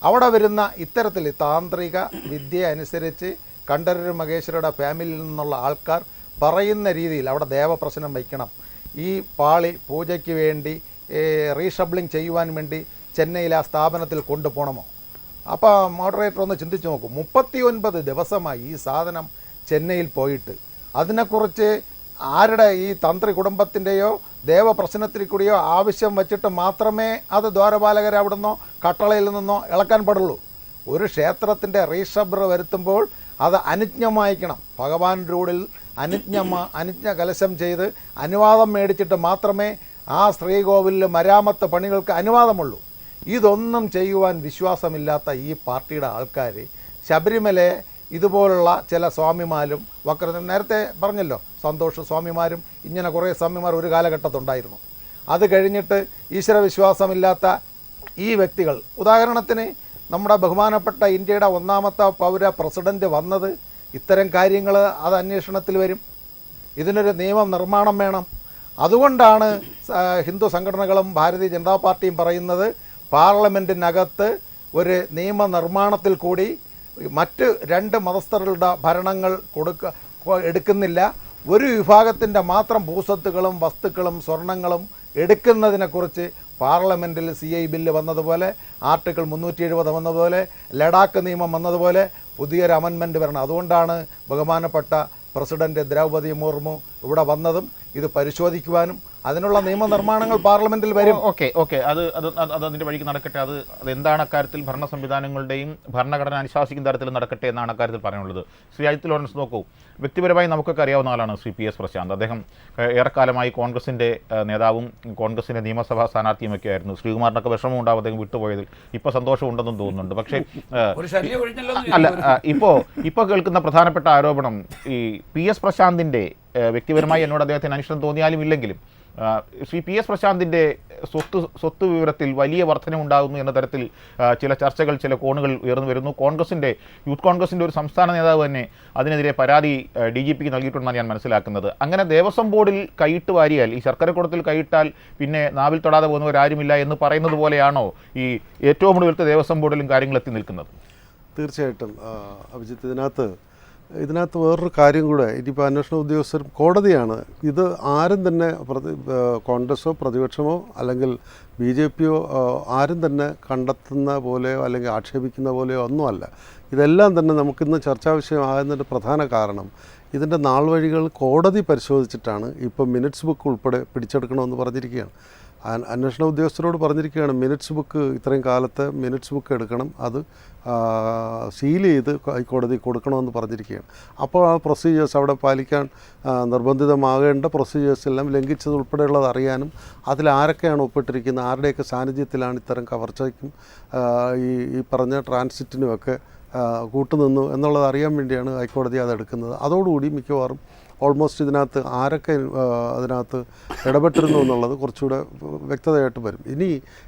അവിടെ വരുന്ന ഇത്തരത്തിൽ താന്ത്രിക വിദ്യ അനുസരിച്ച് കണ്ഠരര് മഹേശ്വരയുടെ ഫാമിലിയിൽ നിന്നുള്ള ആൾക്കാർ പറയുന്ന രീതിയിൽ അവിടെ ദേവപ്രശ്നം വയ്ക്കണം, ഈ പാളി പൂജയ്ക്ക് വേണ്ടി റീഷബ്ലിംഗ് ചെയ്യുവാൻ വേണ്ടി ചെന്നൈയിൽ ആ സ്ഥാപനത്തിൽ കൊണ്ടുപോകണമോ? അപ്പോൾ മോഡറേറ്റർ ഒന്ന് ചിന്തിച്ച് നോക്കൂ. 39 ദിവസമായി ഈ സാധനം ചെന്നൈയിൽ പോയിട്ട് അതിനെക്കുറിച്ച് ആരുടെ ഈ തന്ത്രി കുടുംബത്തിൻ്റെയോ ദേവപ്രശ്നത്തിൽ കൂടിയോ ആവശ്യം വച്ചിട്ട് മാത്രമേ അത് ദ്വാരപാലകരെ അവിടെ നിന്നോ കട്ടളയിൽ നിന്നോ ഇളക്കാൻ പാടുള്ളൂ. ഒരു ക്ഷേത്രത്തിൻ്റെ റീഷബ്ർ വരുത്തുമ്പോൾ അത് അനുജ്ഞമായിക്കണം. ഭഗവാൻ റൂഡിൽ അനുജ്ഞ കലശം ചെയ്ത് അനുവാദം മേടിച്ചിട്ട് മാത്രമേ ആ ശ്രീകോവിലിൽ മരാമത്ത് പണികൾക്ക് അനുവാദമുള്ളൂ. ഇതൊന്നും ചെയ്യുവാൻ വിശ്വാസമില്ലാത്ത ഈ പാർട്ടിയുടെ ആൾക്കാർ ശബരിമല ഇതുപോലുള്ള ചില സ്വാമിമാരും നേരത്തെ പറഞ്ഞല്ലോ സന്തോഷ് സ്വാമിമാരും ഇങ്ങനെ കുറേ സ്വാമിമാർ ഒരു കാലഘട്ടത്തുണ്ടായിരുന്നു. അത് കഴിഞ്ഞിട്ട് ഈശ്വരവിശ്വാസമില്ലാത്ത ഈ വ്യക്തികൾ, ഉദാഹരണത്തിന് നമ്മുടെ ബഹുമാനപ്പെട്ട ഇന്ത്യയുടെ 1ാമത്തെ പൗര പ്രസിഡൻറ്റ് വന്നത് ഇത്തരം കാര്യങ്ങൾ അത് അന്വേഷണത്തിൽ വരും. ഇതിനൊരു നിയമനിർമ്മാണം വേണം. അതുകൊണ്ടാണ് ഹിന്ദു സംഘടനകളും ഭാരതീയ ജനതാ പാർട്ടിയും പറയുന്നത് പാർലമെൻറ്റിനകത്ത് ഒരു നിയമനിർമ്മാണത്തിൽ കൂടി മറ്റ് 2 മതസ്ഥരുടെ ഭരണങ്ങൾ എടുക്കുന്നില്ല, ഒരു വിഭാഗത്തിൻ്റെ മാത്രം ഭൂസ്വത്തുക്കളും വസ്തുക്കളും സ്വർണങ്ങളും എടുക്കുന്നതിനെക്കുറിച്ച് പാർലമെൻറ്റിൽ CI ബില്ല് വന്നതുപോലെ, ആർട്ടിക്കിൾ 370 വന്നതുപോലെ, ലഡാക്ക് നിയമം വന്നതുപോലെ പുതിയൊരു അമെൻമെൻറ്റ് വരണം. അതുകൊണ്ടാണ് ബഹുമാനപ്പെട്ട പ്രസിഡന്റ് ദ്രൗപദി മുർമു ഇവിടെ വന്നതും ഇത് പരിശോധിക്കുവാനും അതിനുള്ള നിയമനിർമ്മാണങ്ങൾ പാർലമെന്റിൽ വരും. ഓക്കെ അത് അതിൻ്റെ വഴിക്ക് നടക്കട്ടെ. അതെന്താണ് അക്കാര്യത്തിൽ ഭരണ സംവിധാനങ്ങളുടെയും ഭരണഘടന അനുശാസിക്കുന്ന തരത്തിൽ നടക്കട്ടെ എന്നാണ് അക്കാര്യത്തിൽ പറയാനുള്ളത്. ശ്രീ അജിത് ലോറൻസ് നോക്കൂ, വ്യക്തിപരമായി നമുക്കൊക്കെ അറിയാവുന്ന ആളാണ് ശ്രീ PS പ്രശാന്ത്. അദ്ദേഹം ഏറെക്കാലമായി കോൺഗ്രസിൻ്റെ നേതാവും കോൺഗ്രസിൻ്റെ നിയമസഭാ സ്ഥാനാർത്ഥിയുമൊക്കെ ആയിരുന്നു. ശ്രീകുമാറിനൊക്കെ വിഷമം ഉണ്ടാവും അദ്ദേഹം വിട്ടുപോയതിൽ. ഇപ്പോൾ സന്തോഷമുണ്ടെന്നും തോന്നുന്നുണ്ട്. പക്ഷേ ഇപ്പോൾ കേൾക്കുന്ന പ്രധാനപ്പെട്ട ആരോപണം ഈ PS പ്രശാന്തിൻ്റെ വ്യക്തിപരമായി എന്നോട് അദ്ദേഹത്തിന് അനിഷ്ടം തോന്നിയാലും ഇല്ലെങ്കിലും ശ്രീ PS പ്രശാന്തിൻ്റെ സ്വത്ത് വിവരത്തിൽ വലിയ വർധനയുണ്ടാകുന്നു എന്ന തരത്തിൽ ചില ചർച്ചകൾ, ചില കോണുകൾ ഉയർന്നു വരുന്നു. യൂത്ത് കോൺഗ്രസിൻ്റെ ഒരു സംസ്ഥാന നേതാവ് തന്നെ അതിനെതിരെ പരാതി DGPക്ക് നൽകിയിട്ടുണ്ടെന്നാണ് ഞാൻ മനസ്സിലാക്കുന്നത്. അങ്ങനെ ദേവസ്വം ബോർഡിൽ കൈയിട്ട് വാരിയാൽ, ഈ ശർക്കരക്കുടത്തിൽ കൈയിട്ടാൽ പിന്നെ നാവിൽ തൊടാതെ പോകുന്നവരാരുമില്ല എന്ന് പറയുന്നത് പോലെയാണോ ഈ ഏറ്റവും ഒടുവിലത്തെ ദേവസ്വം ബോർഡിലും കാര്യങ്ങൾ എത്തി നിൽക്കുന്നത്? തീർച്ചയായിട്ടും അഭിജിത്ത്, ഇതിനകത്ത് വേറൊരു കാര്യം കൂടെ, ഇനിയിപ്പോൾ അന്വേഷണ ഉദ്യോഗസ്ഥരും കോടതിയാണ്. ഇത് ആരും തന്നെ കോൺഗ്രസോ പ്രതിപക്ഷമോ അല്ലെങ്കിൽ BJPയോ ആരും തന്നെ കണ്ടെത്തുന്ന പോലെയോ അല്ലെങ്കിൽ ആക്ഷേപിക്കുന്ന പോലെയോ ഒന്നുമല്ല. ഇതെല്ലാം തന്നെ നമുക്കിന്ന് ചർച്ചാ വിഷയമാകുന്നതിൻ്റെ പ്രധാന കാരണം ഇതിൻ്റെ നാൾ വഴികൾ കോടതി പരിശോധിച്ചിട്ടാണ് ഇപ്പോൾ മിനിറ്റ്സ് ബുക്ക് ഉൾപ്പെടെ പിടിച്ചെടുക്കണമെന്ന് പറഞ്ഞിരിക്കുകയാണ്. അന്വേഷണ ഉദ്യോഗസ്ഥരോട് പറഞ്ഞിരിക്കുകയാണ് മിനിറ്റ്സ് ബുക്ക്, ഇത്രയും കാലത്തെ മിനിറ്റ്സ് ബുക്ക് എടുക്കണം, അത് സീൽ ചെയ്ത് ഹൈക്കോടതി കൊടുക്കണമെന്ന് പറഞ്ഞിരിക്കുകയാണ്. അപ്പോൾ ആ പ്രൊസീജിയേഴ്സ് അവിടെ പാലിക്കാൻ നിർബന്ധിതമാകേണ്ട പ്രൊസീജിയേഴ്സ് എല്ലാം ലംഘിച്ചത് ഉൾപ്പെടെയുള്ളത് അറിയാനും അതിലാരൊക്കെയാണ് ഒപ്പിട്ടിരിക്കുന്നത്, ആരുടെയൊക്കെ സാന്നിധ്യത്തിലാണ് ഇത്തരം കവർച്ചയ്ക്കും ഈ പറഞ്ഞ ട്രാൻസിറ്റിനുമൊക്കെ കൂട്ടുനിന്നു എന്നുള്ളത് അറിയാൻ വേണ്ടിയാണ് ഹൈക്കോടതി അതെടുക്കുന്നത്. അതോടുകൂടി മിക്കവാറും ഓൾമോസ്റ്റ് ഇതിനകത്ത് ആരൊക്കെ അതിനകത്ത് ഇടപെട്ടിരുന്നു എന്നുള്ളത് കുറച്ചുകൂടെ വ്യക്തതയായിട്ട് വരും. ഇനി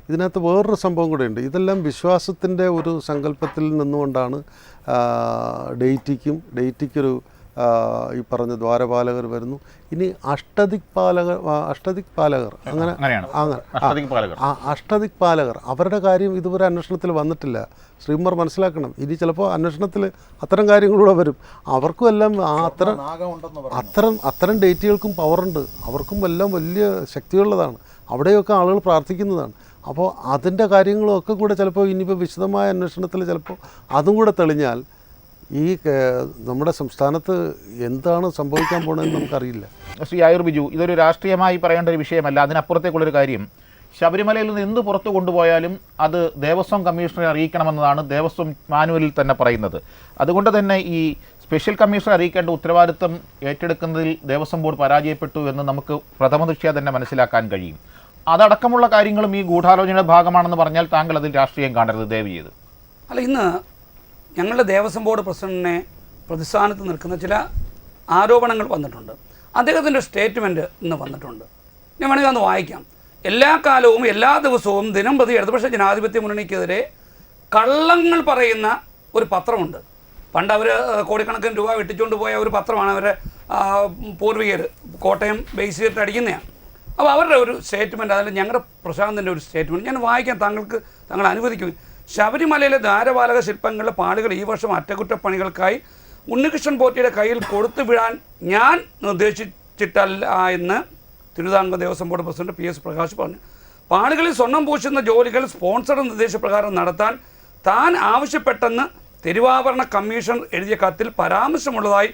ഇതിനകത്ത് വേറൊരു സംഭവം കൂടെ ഉണ്ട്. ഇതെല്ലാം വിശ്വാസത്തിൻ്റെ ഒരു സങ്കല്പത്തിൽ നിന്നുകൊണ്ടാണ് ഡെയ്റ്റിക്കൊരു ഈ പറഞ്ഞ ദ്വാരപാലകർ വരുന്നു. ഇനി അഷ്ടദിക് പാലകർ അഷ്ടദിക് പാലകർ അവരുടെ കാര്യം ഇതുവരെ അന്വേഷണത്തിൽ വന്നിട്ടില്ല. ശ്രീകുമാർ മനസ്സിലാക്കണം. ഇനി ചിലപ്പോൾ അന്വേഷണത്തിൽ അത്തരം കാര്യങ്ങളൂടെ വരും. അവർക്കും എല്ലാം അത്തരം ഡേറ്റുകൾക്കും പവറുണ്ട്, അവർക്കും എല്ലാം വലിയ ശക്തിയുള്ളതാണ്. അവിടെയൊക്കെ ആളുകൾ പ്രാർത്ഥിക്കുന്നതാണ്. അപ്പോൾ അതിൻ്റെ കാര്യങ്ങളും ഒക്കെ കൂടെ ചിലപ്പോൾ ഇനിയിപ്പോൾ വിശദമായ അന്വേഷണത്തിൽ ചിലപ്പോൾ അതും കൂടെ തെളിഞ്ഞാൽ ഈ നമ്മുടെ സംസ്ഥാനത്ത് എന്താണ് സംഭവിക്കാൻ പോകണമെന്ന് നമുക്കറിയില്ല. ശ്രീ ആയൂർ ബിജു, ഇതൊരു രാഷ്ട്രീയമായി പറയേണ്ട ഒരു വിഷയമല്ല. അതിനപ്പുറത്തേക്കുള്ളൊരു കാര്യം, ശബരിമലയിൽ നിന്ന് എന്ത് പുറത്തു കൊണ്ടുപോയാലും അത് ദേവസ്വം കമ്മീഷണറെ അറിയിക്കണമെന്നതാണ് ദേവസ്വം മാനുവലിൽ തന്നെ പറയുന്നത്. അതുകൊണ്ട് തന്നെ ഈ സ്പെഷ്യൽ കമ്മീഷണറെ അറിയിക്കേണ്ട ഉത്തരവാദിത്വം ഏറ്റെടുക്കുന്നതിൽ ദേവസ്വം ബോർഡ് പരാജയപ്പെട്ടു എന്ന് നമുക്ക് പ്രഥമദൃഷ്ട്യാ തന്നെ മനസ്സിലാക്കാൻ കഴിയും. അതടക്കമുള്ള കാര്യങ്ങളും ഈ ഗൂഢാലോചനയുടെ ഭാഗമാണെന്ന് പറഞ്ഞാൽ താങ്കൾ അതിൽ രാഷ്ട്രീയം കാണരുത് ദയവ് ചെയ്ത്. അല്ല, ഇന്ന് ഞങ്ങളുടെ ദേവസ്വം ബോർഡ് പ്രസിഡന്റിനെ പ്രതിസ്ഥാനത്ത് നിൽക്കുന്ന ചില ആരോപണങ്ങൾ വന്നിട്ടുണ്ട്. അദ്ദേഹത്തിൻ്റെ സ്റ്റേറ്റ്മെൻറ്റ് ഇന്ന് വന്നിട്ടുണ്ട്. ഞാൻ വേണമെങ്കിൽ ഒന്ന് വായിക്കാം. എല്ലാ കാലവും എല്ലാ ദിവസവും ദിനം പ്രതി ഇടതുപക്ഷ ജനാധിപത്യ മുന്നണിക്കെതിരെ കള്ളങ്ങൾ പറയുന്ന ഒരു പത്രമുണ്ട്. പണ്ട് അവർ കോടിക്കണക്കിന് രൂപ വെട്ടിച്ചുകൊണ്ട് പോയ ഒരു പത്രമാണ് അവരുടെ പൂർവികർ കോട്ടയം ബേസ് ചെയ്തിട്ട് അടിക്കുന്നതാണ്. അപ്പോൾ അവരുടെ ഒരു സ്റ്റേറ്റ്മെൻറ്റ്, അതിൽ ഞങ്ങളുടെ പ്രശാന്തിൻ്റെ ഒരു സ്റ്റേറ്റ്മെൻറ്റ് ഞാൻ വായിക്കാൻ താങ്കൾ അനുവദിക്കും. ശബരിമലയിലെ ദ്വാരപാലക ശില്പങ്ങളുടെ പാടുകൾ ഈ വർഷം അറ്റകുറ്റപ്പണികൾക്കായി ഉണ്ണികൃഷ്ണൻ പോറ്റിയുടെ കയ്യിൽ കൊടുത്തു വിടാൻ ഞാൻ നിർദ്ദേശിച്ചിട്ടല്ല എന്ന് Thiruvithamkoor Devaswom board president PS Prakash പറഞ്ഞു. പാടുകളിൽ സ്വർണം പൂശുന്ന ജോലികൾ സ്പോൺസറുടെ നിർദ്ദേശപ്രകാരം നടത്താൻ താൻ ആവശ്യപ്പെട്ടെന്ന് തിരുവാഭരണ കമ്മീഷൻ എഴുതിയ കത്തിൽ പരാമർശമുള്ളതായി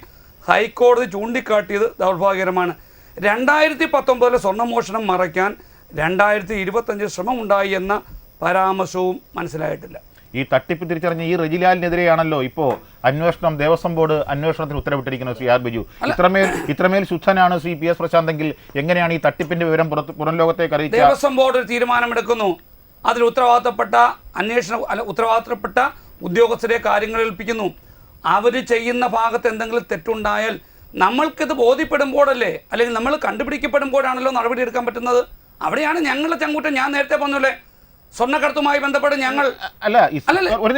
ഹൈക്കോടതി ചൂണ്ടിക്കാട്ടിയത് ദൗർഭാഗ്യകരമാണ്. 2019 സ്വർണ്ണമോഷണം മറയ്ക്കാൻ 2025 ശ്രമമുണ്ടായി എന്ന പരാമർശവും മനസ്സിലായിട്ടില്ല. ഈ തട്ടിപ്പ് തിരിച്ചറിഞ്ഞ ഈ റെജിലാലിനെതിരെയാണല്ലോ ഇപ്പോൾ അന്വേഷണം, ദേവസ്വം ബോർഡ് അന്വേഷണത്തിന് ഉത്തരവിട്ടിരിക്കുന്നത്. ശ്രീ ആർ ബിജു, ഇത്രമേൽ ശുദ്ധനാണ് ശ്രീ PS പ്രശാന്തെങ്കിൽ എങ്ങനെയാണ് ഈ തട്ടിപ്പിന്റെ വിവരം പുറം ലോകത്തേക്ക് അറിയിച്ചത്? ദേവസ്വം ബോർഡ് ഒരു തീരുമാനമെടുക്കുന്നു, അതിൽ ഉത്തരവാദിത്തപ്പെട്ട ഉത്തരവാദിത്തപ്പെട്ട ഉദ്യോഗസ്ഥരെ കാര്യങ്ങൾ ഏൽപ്പിക്കുന്നു. അവർ ചെയ്യുന്ന ഭാഗത്ത് എന്തെങ്കിലും തെറ്റുണ്ടായാൽ നമ്മൾക്കിത് ബോധ്യപ്പെടുമ്പോഴല്ലേ, അല്ലെങ്കിൽ നമ്മൾ കണ്ടുപിടിക്കപ്പെടുമ്പോഴാണല്ലോ നടപടി എടുക്കാൻ പറ്റുന്നത്. അവിടെയാണ് ഞങ്ങളുടെ ചങ്കൂറ്റം. ഞാൻ നേരത്തെ പറഞ്ഞല്ലേ, സ്വർണ്ണക്കടത്തുമായി ബന്ധപ്പെട്ട് ഞങ്ങൾ ഒരു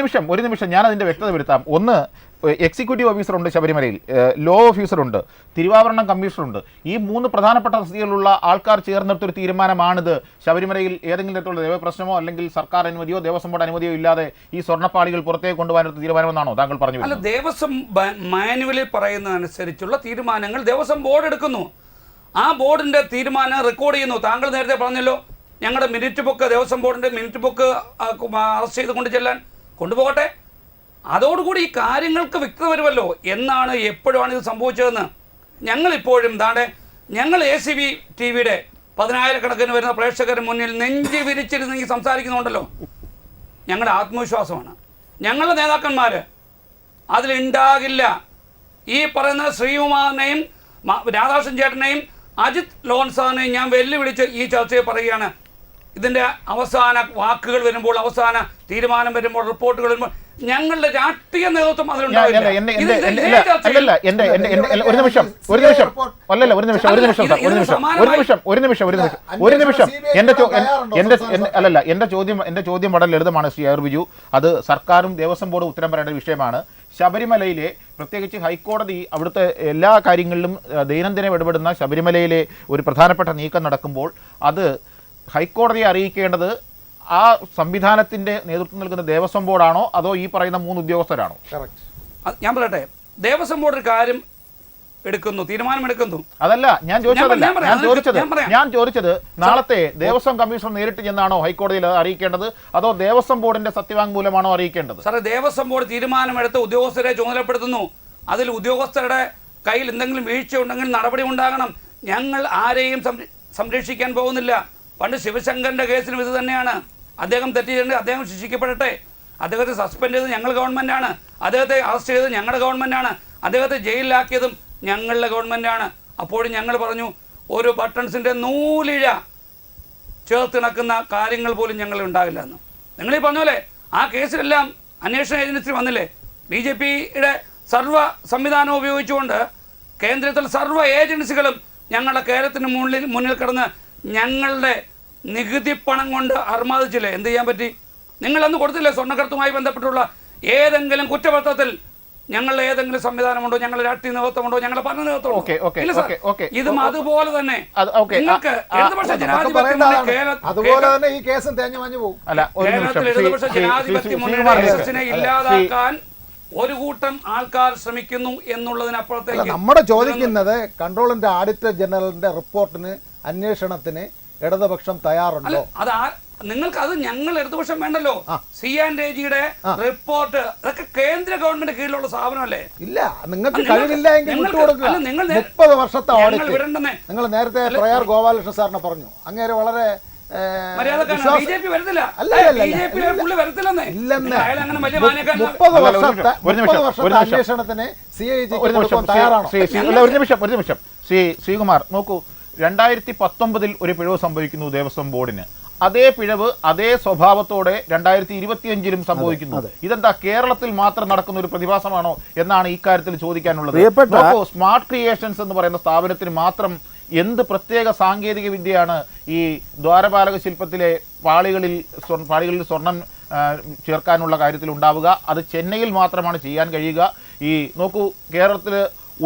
നിമിഷം ഞാൻ അതിന്റെ വ്യക്തത വരുത്താം. ഒന്ന്, എക്സിക്യൂട്ടീവ് ഓഫീസറുണ്ട് ശബരിമലയിൽ, ലോ ഓഫീസറുണ്ട്, തിരുവാഭരണം കമ്മീഷണറുണ്ട്. ഈ 3 പ്രധാനപ്പെട്ട തസ്തികയിലുള്ള ആൾക്കാർ ചേർന്നെടുത്തൊരു തീരുമാനമാണിത്. ശബരിമലയിൽ ഏതെങ്കിലും തരത്തിലുള്ള ദേവപ്രശ്നമോ അല്ലെങ്കിൽ സർക്കാർ അനുമതിയോ ദേവസ്വം ബോർഡ് അനുമതിയോ ഇല്ലാതെ ഈ സ്വർണ്ണപ്പാളികൾ പുറത്തേക്ക് കൊണ്ടുപോകാനെടുത്ത തീരുമാനമെന്നാണോ താങ്കൾ പറഞ്ഞു? അല്ല, ദേവസ്വം മാനുവലിൽ പറയുന്നതനുസരിച്ചുള്ള തീരുമാനങ്ങൾ ദേവസ്വം ബോർഡ് എടുക്കുന്നു. ആ ബോർഡിന്റെ തീരുമാനം റെക്കോർഡ് ചെയ്യുന്നു. താങ്കൾ നേരത്തെ പറഞ്ഞല്ലോ, ഞങ്ങളുടെ മിനിറ്റ് ബുക്ക്, ദേവസ്വം ബോർഡിന്റെ മിനിറ്റ് ബുക്ക് അറസ്റ്റ് ചെയ്ത് കൊണ്ട് ചെല്ലാൻ കൊണ്ടുപോകട്ടെ. അതോടുകൂടി ഈ കാര്യങ്ങൾക്ക് വ്യക്തത വരുമല്ലോ എന്നാണ് എപ്പോഴാണ് ഇത് സംഭവിച്ചതെന്ന്. ഞങ്ങളിപ്പോഴും ഞങ്ങൾ ACV TV-യുടെ 10,000 വരുന്ന പ്രേക്ഷകരുടെ മുന്നിൽ നെഞ്ചി വിരിച്ചിരുന്ന് ഈ സംസാരിക്കുന്നുണ്ടല്ലോ. ഞങ്ങളുടെ ആത്മവിശ്വാസമാണ്. ഞങ്ങളുടെ നേതാക്കന്മാർ അതിലുണ്ടാകില്ല. ഈ പറയുന്ന ശ്രീകുമാറിനെയും രാധാകൃഷ്ണൻ ചേട്ടനെയും അജിത് ലോൺസാറിനെയും ഞാൻ വെല്ലുവിളിച്ച് ഈ ചർച്ചയിൽ പറയുകയാണ്. ഇതിൻ്റെ അവസാന വാക്കുകൾ വരുമ്പോൾ, അവസാന തീരുമാനം വരുമ്പോൾ, റിപ്പോർട്ടുകൾ വരുമ്പോൾ ഞങ്ങളുടെ രാഷ്ട്രീയ നേതൃത്വം അതിലുണ്ടാവില്ല. എന്റെ ചോദ്യം വളരെ ലളിതമാണ് ശ്രീ ആർ ബിജു. അത് സർക്കാരും ദേവസ്വം ബോർഡും ഉത്തരം പറയേണ്ട വിഷയമാണ്. ശബരിമലയിലെ, പ്രത്യേകിച്ച് ഹൈക്കോടതി അവിടുത്തെ എല്ലാ കാര്യങ്ങളിലും ദൈനംദിനം ഇടപെടുന്ന ശബരിമലയിലെ ഒരു പ്രധാനപ്പെട്ട നീക്കം നടക്കുമ്പോൾ അത് ഹൈക്കോടതിയെ അറിയിക്കേണ്ടത് ആ സംവിധാനത്തിന്റെ നേതൃത്വം നൽകുന്ന ദേവസ്വം ബോർഡാണോ അതോ ഈ പറയുന്ന 3 ഉദ്യോഗസ്ഥരാണോ? ഞാൻ പറയട്ടെ, ദേവസ്വം ബോർഡ് ഒരു കാര്യം എടുക്കുന്നു, തീരുമാനമെടുക്കുന്നു. അതല്ല ഞാൻ ചോദിച്ചത് നാളത്തെ ദേവസ്വം കമ്മീഷണർ നേരിട്ട് ചെന്നാണോ ഹൈക്കോടതിയിൽ അറിയിക്കേണ്ടത് അതോ ദേവസ്വം ബോർഡിന്റെ സത്യവാങ്മൂലമാണോ അറിയിക്കേണ്ടത്? സാറേ, ദേവസ്വം ബോർഡ് തീരുമാനമെടുത്ത് ഉദ്യോഗസ്ഥരെ ചുമതലപ്പെടുത്തുന്നു. അതിൽ ഉദ്യോഗസ്ഥരുടെ കയ്യിൽ എന്തെങ്കിലും വീഴ്ച ഉണ്ടെങ്കിൽ നടപടി ഉണ്ടാകണം. ഞങ്ങൾ ആരെയും സംരക്ഷിക്കാൻ പോകുന്നില്ല. പണ്ട് ശിവശങ്കറിന്റെ കേസിലും ഇത് തന്നെയാണ്. അദ്ദേഹം തെറ്റ് ചെയ്തിട്ടുണ്ട്, അദ്ദേഹം ശിക്ഷിക്കപ്പെടട്ടെ. അദ്ദേഹത്തെ സസ്പെൻഡ് ചെയ്തത് ഞങ്ങൾ ഗവൺമെൻറ്റാണ്. അദ്ദേഹത്തെ അറസ്റ്റ് ചെയ്തത് ഞങ്ങളുടെ ഗവൺമെൻറ്റാണ്. അദ്ദേഹത്തെ ജയിലിലാക്കിയതും ഞങ്ങളുടെ ഗവൺമെൻറ്റാണ്. അപ്പോഴും ഞങ്ങൾ പറഞ്ഞു, ഒരു ബട്ടൺസിൻ്റെ നൂലിഴ ചേർത്തിണക്കുന്ന കാര്യങ്ങൾ പോലും ഞങ്ങൾ ഉണ്ടാകില്ല എന്ന്. നിങ്ങളീ പറഞ്ഞ പോലെ ആ കേസിലെല്ലാം അന്വേഷണ ഏജൻസി വന്നില്ലേ? BJP-യുടെ സർവ്വ സംവിധാനം ഉപയോഗിച്ചുകൊണ്ട് കേന്ദ്രത്തിൽ സർവ്വ ഏജൻസികളും ഞങ്ങളുടെ കേരളത്തിന് മുന്നിൽ കിടന്ന് ഞങ്ങളുടെ നികുതി പണം കൊണ്ട് അർമാദിച്ചില്ലേ? എന്ത് ചെയ്യാൻ പറ്റി? നിങ്ങളന്ന് കൊടുത്തില്ലേ? സ്വർണ്ണക്കടത്തുമായി ബന്ധപ്പെട്ടുള്ള ഏതെങ്കിലും കുറ്റപത്രത്തിൽ ഞങ്ങളുടെ ഏതെങ്കിലും സംവിധാനമുണ്ടോ, ഞങ്ങളുടെ രാഷ്ട്രീയ നേതൃത്വമുണ്ടോ, ഞങ്ങളുടെ ഭരണ നേതൃത്വമുണ്ടോ? ഇതും അതുപോലെ തന്നെ നിങ്ങൾക്ക് ഇടതുപക്ഷ ജനാധിപത്യത്തിനെ ഇല്ലാതാക്കാൻ ഒരു കൂട്ടം ആൾക്കാർ ശ്രമിക്കുന്നു എന്നുള്ളതിനപ്പുറത്തേക്ക് നമ്മുടെ ചോദിക്കുന്നത് കൺട്രോളിന്റെ ഓഡിറ്റർ ജനറലിന്റെ റിപ്പോർട്ടിന്, അന്വേഷണത്തിന് ഇടതുപക്ഷം തയ്യാറുണ്ടോ? നിങ്ങൾക്ക് അത് ഞങ്ങൾ ഇടതുപക്ഷം വേണ്ടല്ലോ. CAG-യുടെ റിപ്പോർട്ട് അതൊക്കെ കേന്ദ്ര ഗവൺമെന്റ് കീഴിലുള്ള സ്ഥാപനമല്ലേ? ഇല്ല, നിങ്ങൾക്ക് കഴിവില്ല എങ്കിൽ വിട്ടുകൊടുക്കുക. 30 വർഷത്തെ ഓഡിറ്റ് നിങ്ങൾ നേരത്തെ പ്രയാർ ഗോപാലകൃഷ്ണൻ സാറിനെ പറഞ്ഞു. അങ്ങേര് വളരെ BJP വരത്തില്ല. 30 വർഷത്തെ അന്വേഷണത്തിന് CAG തയ്യാറാണോ? ഒരു നിമിഷം ശ്രീകുമാർ നോക്കൂ. 2019 ഒരു പിഴവ് സംഭവിക്കുന്നു ദേവസ്വം ബോർഡിന്. അതേ പിഴവ് അതേ സ്വഭാവത്തോടെ 2025 സംഭവിക്കുന്നു. ഇതെന്താ കേരളത്തിൽ മാത്രം നടക്കുന്ന ഒരു പ്രതിഭാസമാണോ എന്നാണ് ഇക്കാര്യത്തിൽ ചോദിക്കാനുള്ളത്. സ്മാർട്ട് ക്രിയേഷൻസ് എന്ന് പറയുന്ന സ്ഥാപനത്തിന് മാത്രം എന്ത് പ്രത്യേക സാങ്കേതിക വിദ്യയാണ് ഈ ദ്വാരപാലക ശില്പത്തിലെ പാളികളിൽ സ്വർണം ചേർക്കാനുള്ള കാര്യത്തിൽ ഉണ്ടാവുക? അത് ചെന്നൈയിൽ മാത്രമാണ് ചെയ്യാൻ കഴിയുക. ഈ നോക്കൂ, കേരളത്തിൽ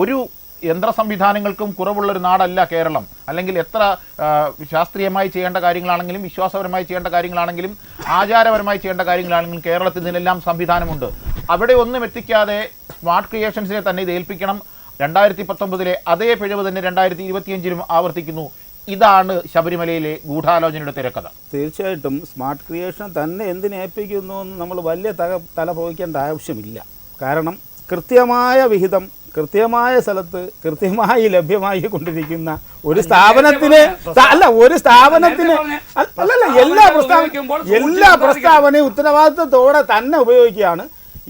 ഒരു യന്ത്ര സംവിധാനങ്ങൾക്കും കുറവുള്ളൊരു നാടല്ല കേരളം. അല്ലെങ്കിൽ എത്ര ശാസ്ത്രീയമായി ചെയ്യേണ്ട കാര്യങ്ങളാണെങ്കിലും വിശ്വാസപരമായി ചെയ്യേണ്ട കാര്യങ്ങളാണെങ്കിലും ആചാരപരമായി ചെയ്യേണ്ട കാര്യങ്ങളാണെങ്കിലും കേരളത്തിൽ ഇതിനെല്ലാം സംവിധാനമുണ്ട്. അവിടെ ഒന്നും എത്തിക്കാതെ സ്മാർട്ട് ക്രിയേഷൻസിനെ തന്നെ ഇത് ഏൽപ്പിക്കണം. 2019 അതേ പിഴവ് തന്നെ 2025 ആവർത്തിക്കുന്നു. ഇതാണ് ശബരിമലയിലെ ഗൂഢാലോചനയുടെ തിരക്കഥ. തീർച്ചയായിട്ടും സ്മാർട്ട് ക്രിയേഷൻ തന്നെ എന്തിനെ ഏൽപ്പിക്കുന്നു എന്ന് നമ്മൾ വലിയ തല പോയിക്കേണ്ട ആവശ്യമില്ല. കാരണം കൃത്യമായ വിഹിതം കൃത്യമായ സ്ഥലത്ത് കൃത്യമായി ലഭ്യമായി കൊണ്ടിരിക്കുന്ന ഒരു സ്ഥാപനത്തിന് എല്ലാ പ്രസ്താവനയും ഉത്തരവാദിത്വത്തോടെ തന്നെ ഉപയോഗിക്കുകയാണ്.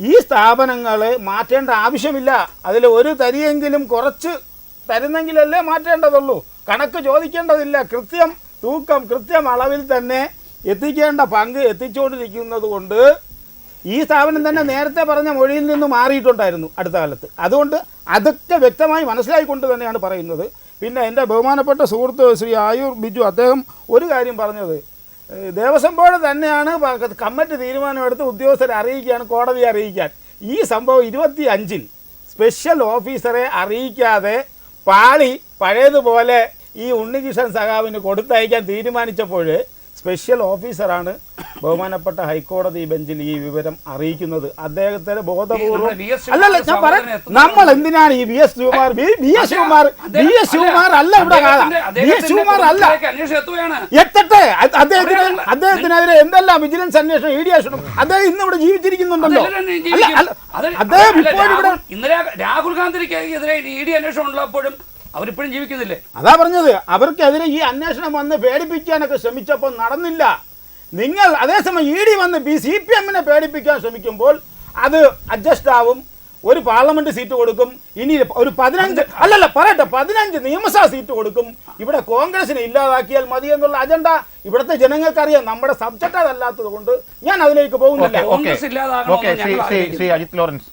ഈ സ്ഥാപനങ്ങളെ മാറ്റേണ്ട ആവശ്യമില്ല. അതിൽ ഒരു തരിയെങ്കിലും കുറച്ച് തരുന്നെങ്കിലല്ലേ മാറ്റേണ്ടതുള്ളൂ. കണക്ക് ചോദിക്കേണ്ടതില്ല. കൃത്യം തൂക്കം കൃത്യം അളവിൽ തന്നെ എത്തിക്കേണ്ട പങ്ക് എത്തിച്ചുകൊണ്ടിരിക്കുന്നത് കൊണ്ട് ഈ സ്ഥാപനം തന്നെ നേരത്തെ പറഞ്ഞ മൊഴിയിൽ നിന്ന് മാറിയിട്ടുണ്ടായിരുന്നു അടുത്ത കാലത്ത്. അതുകൊണ്ട് അതൊക്കെ വ്യക്തമായി മനസ്സിലായിക്കൊണ്ട് തന്നെയാണ് പറയുന്നത്. പിന്നെ എൻ്റെ ബഹുമാനപ്പെട്ട സുഹൃത്ത് ശ്രീ ആയൂർ ബിജു അദ്ദേഹം ഒരു കാര്യം പറഞ്ഞത്, ദേവസ്വം ബോർഡ് തന്നെയാണ് കമ്മിറ്റി തീരുമാനമെടുത്ത് ഉദ്യോഗസ്ഥരെ അറിയിക്കുകയാണ്, കോടതിയെ അറിയിക്കാൻ. ഈ സംഭവം 25-ൽ സ്പെഷ്യൽ ഓഫീസറെ അറിയിക്കാതെ പാളി പഴയതുപോലെ ഈ ഉണ്ണികൃഷ്ണൻ സഖാവിന് കൊടുത്തയക്കാൻ തീരുമാനിച്ചപ്പോൾ സ്പെഷ്യൽ ഓഫീസറാണ് ബഹുമാനപ്പെട്ട ഹൈക്കോടതി ബെഞ്ചിൽ ഈ വിവരം അറിയിക്കുന്നത്. അദ്ദേഹത്തിന് ബോധപൂർവ്വം അല്ലല്ല ഞാൻ പറയാം, നമ്മൾ എന്തിനാണ് ഈ വി എസ് ശിവകുമാർ അല്ല ഇവിടെ ശിവകുമാർ അല്ല എത്തട്ടെ, അദ്ദേഹത്തിനെതിരെ എന്തെല്ലാം വിജിലൻസ് അന്വേഷണം, ഇ ഡി അന്വേഷണം, അദ്ദേഹം ഇന്ന് ഇവിടെ ജീവിച്ചിരിക്കുന്നുണ്ടല്ലോ. അദ്ദേഹം ഇപ്പോഴിവിടെ ഇന്നലെ രാഹുൽ ഗാന്ധിക്കെതിരെ ഇ ഡി അന്വേഷണം ഉള്ളപ്പോഴും അവരിപ്പോഴും ജീവിക്കുന്നില്ലേ? അതാ പറഞ്ഞത്, അവർക്കെതിരെ ഈ അന്വേഷണം വന്ന് പേടിപ്പിക്കാനൊക്കെ ശ്രമിച്ചപ്പോൾ നടന്നില്ല. നിങ്ങൾ അതേസമയം ഇ ഡി വന്ന് CPM-നെ പേടിപ്പിക്കാൻ ശ്രമിക്കുമ്പോൾ അത് അഡ്ജസ്റ്റ് ആവും. ഒരു പാർലമെന്റ് സീറ്റ് കൊടുക്കും, ഇനി ഒരു 15 നിയമസഭാ സീറ്റ് കൊടുക്കും. ഇവിടെ കോൺഗ്രസിനെ ഇല്ലാതാക്കിയാൽ മതി എന്നുള്ള അജണ്ട ഇവിടുത്തെ ജനങ്ങൾക്കറിയാം. നമ്മുടെ സബ്ജക്റ്റ് അതല്ലാത്തത് കൊണ്ട് ഞാൻ അതിലേക്ക് പോകുന്നില്ല. ശ്രീ അജിത് ലോറൻസ്,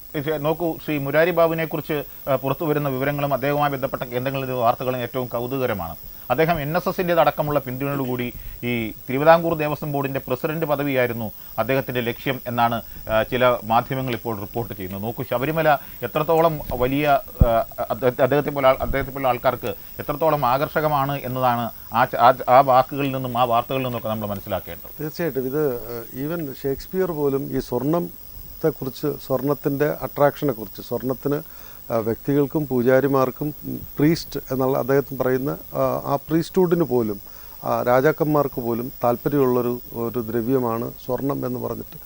നോക്കൂ, ശ്രീ മുരാരി ബാബുവിനെ കുറിച്ച് പുറത്തു വരുന്ന വിവരങ്ങളും അദ്ദേഹവുമായി ബന്ധപ്പെട്ട കേന്ദ്രങ്ങളിലെ വാർത്തകളും ഏറ്റവും കൗതുകകരമാണ്. അദ്ദേഹം NSSന്റെ അടക്കമുള്ള പിന്തുണയോടുകൂടി ഈ തിരുവിതാംകൂർ ദേവസ്വം ബോർഡിന്റെ പ്രസിഡന്റ് പദവിയായിരുന്നു അദ്ദേഹത്തിന്റെ ലക്ഷ്യം എന്നാണ് ചില മാധ്യമങ്ങൾ ഇപ്പോൾ റിപ്പോർട്ട് ചെയ്യുന്നത്. നോക്കൂ, ശബരിമല എത്രത്തോളം വലിയ അദ്ദേഹത്തെ പോലെ ആൾക്കാർക്ക് എത്രത്തോളം ആകർഷകമാണ് എന്നതാണ് ആ വാക്കുകളിൽ നിന്നും ആ വാർത്തകളിൽ നിന്നൊക്കെ നമ്മൾ മനസ്സിലാക്കേണ്ടത്. തീർച്ചയായിട്ടും ഇത് ഈവൻ ഷേക്സ്പിയർ പോലും ഈ സ്വർണത്തെക്കുറിച്ച്, സ്വർണത്തിൻ്റെ അട്രാക്ഷനെ കുറിച്ച്, സ്വർണത്തിന് വ്യക്തികൾക്കും പൂജാരിമാർക്കും പ്രീസ്റ്റ് എന്നുള്ള അദ്ദേഹത്തിന് പറയുന്ന ആ പ്രീസ്റ്റ്ഹുഡിന് പോലും രാജാക്കന്മാർക്ക് പോലും താല്പര്യമുള്ളൊരു ദ്രവ്യമാണ് സ്വർണം എന്ന് പറഞ്ഞിട്ട്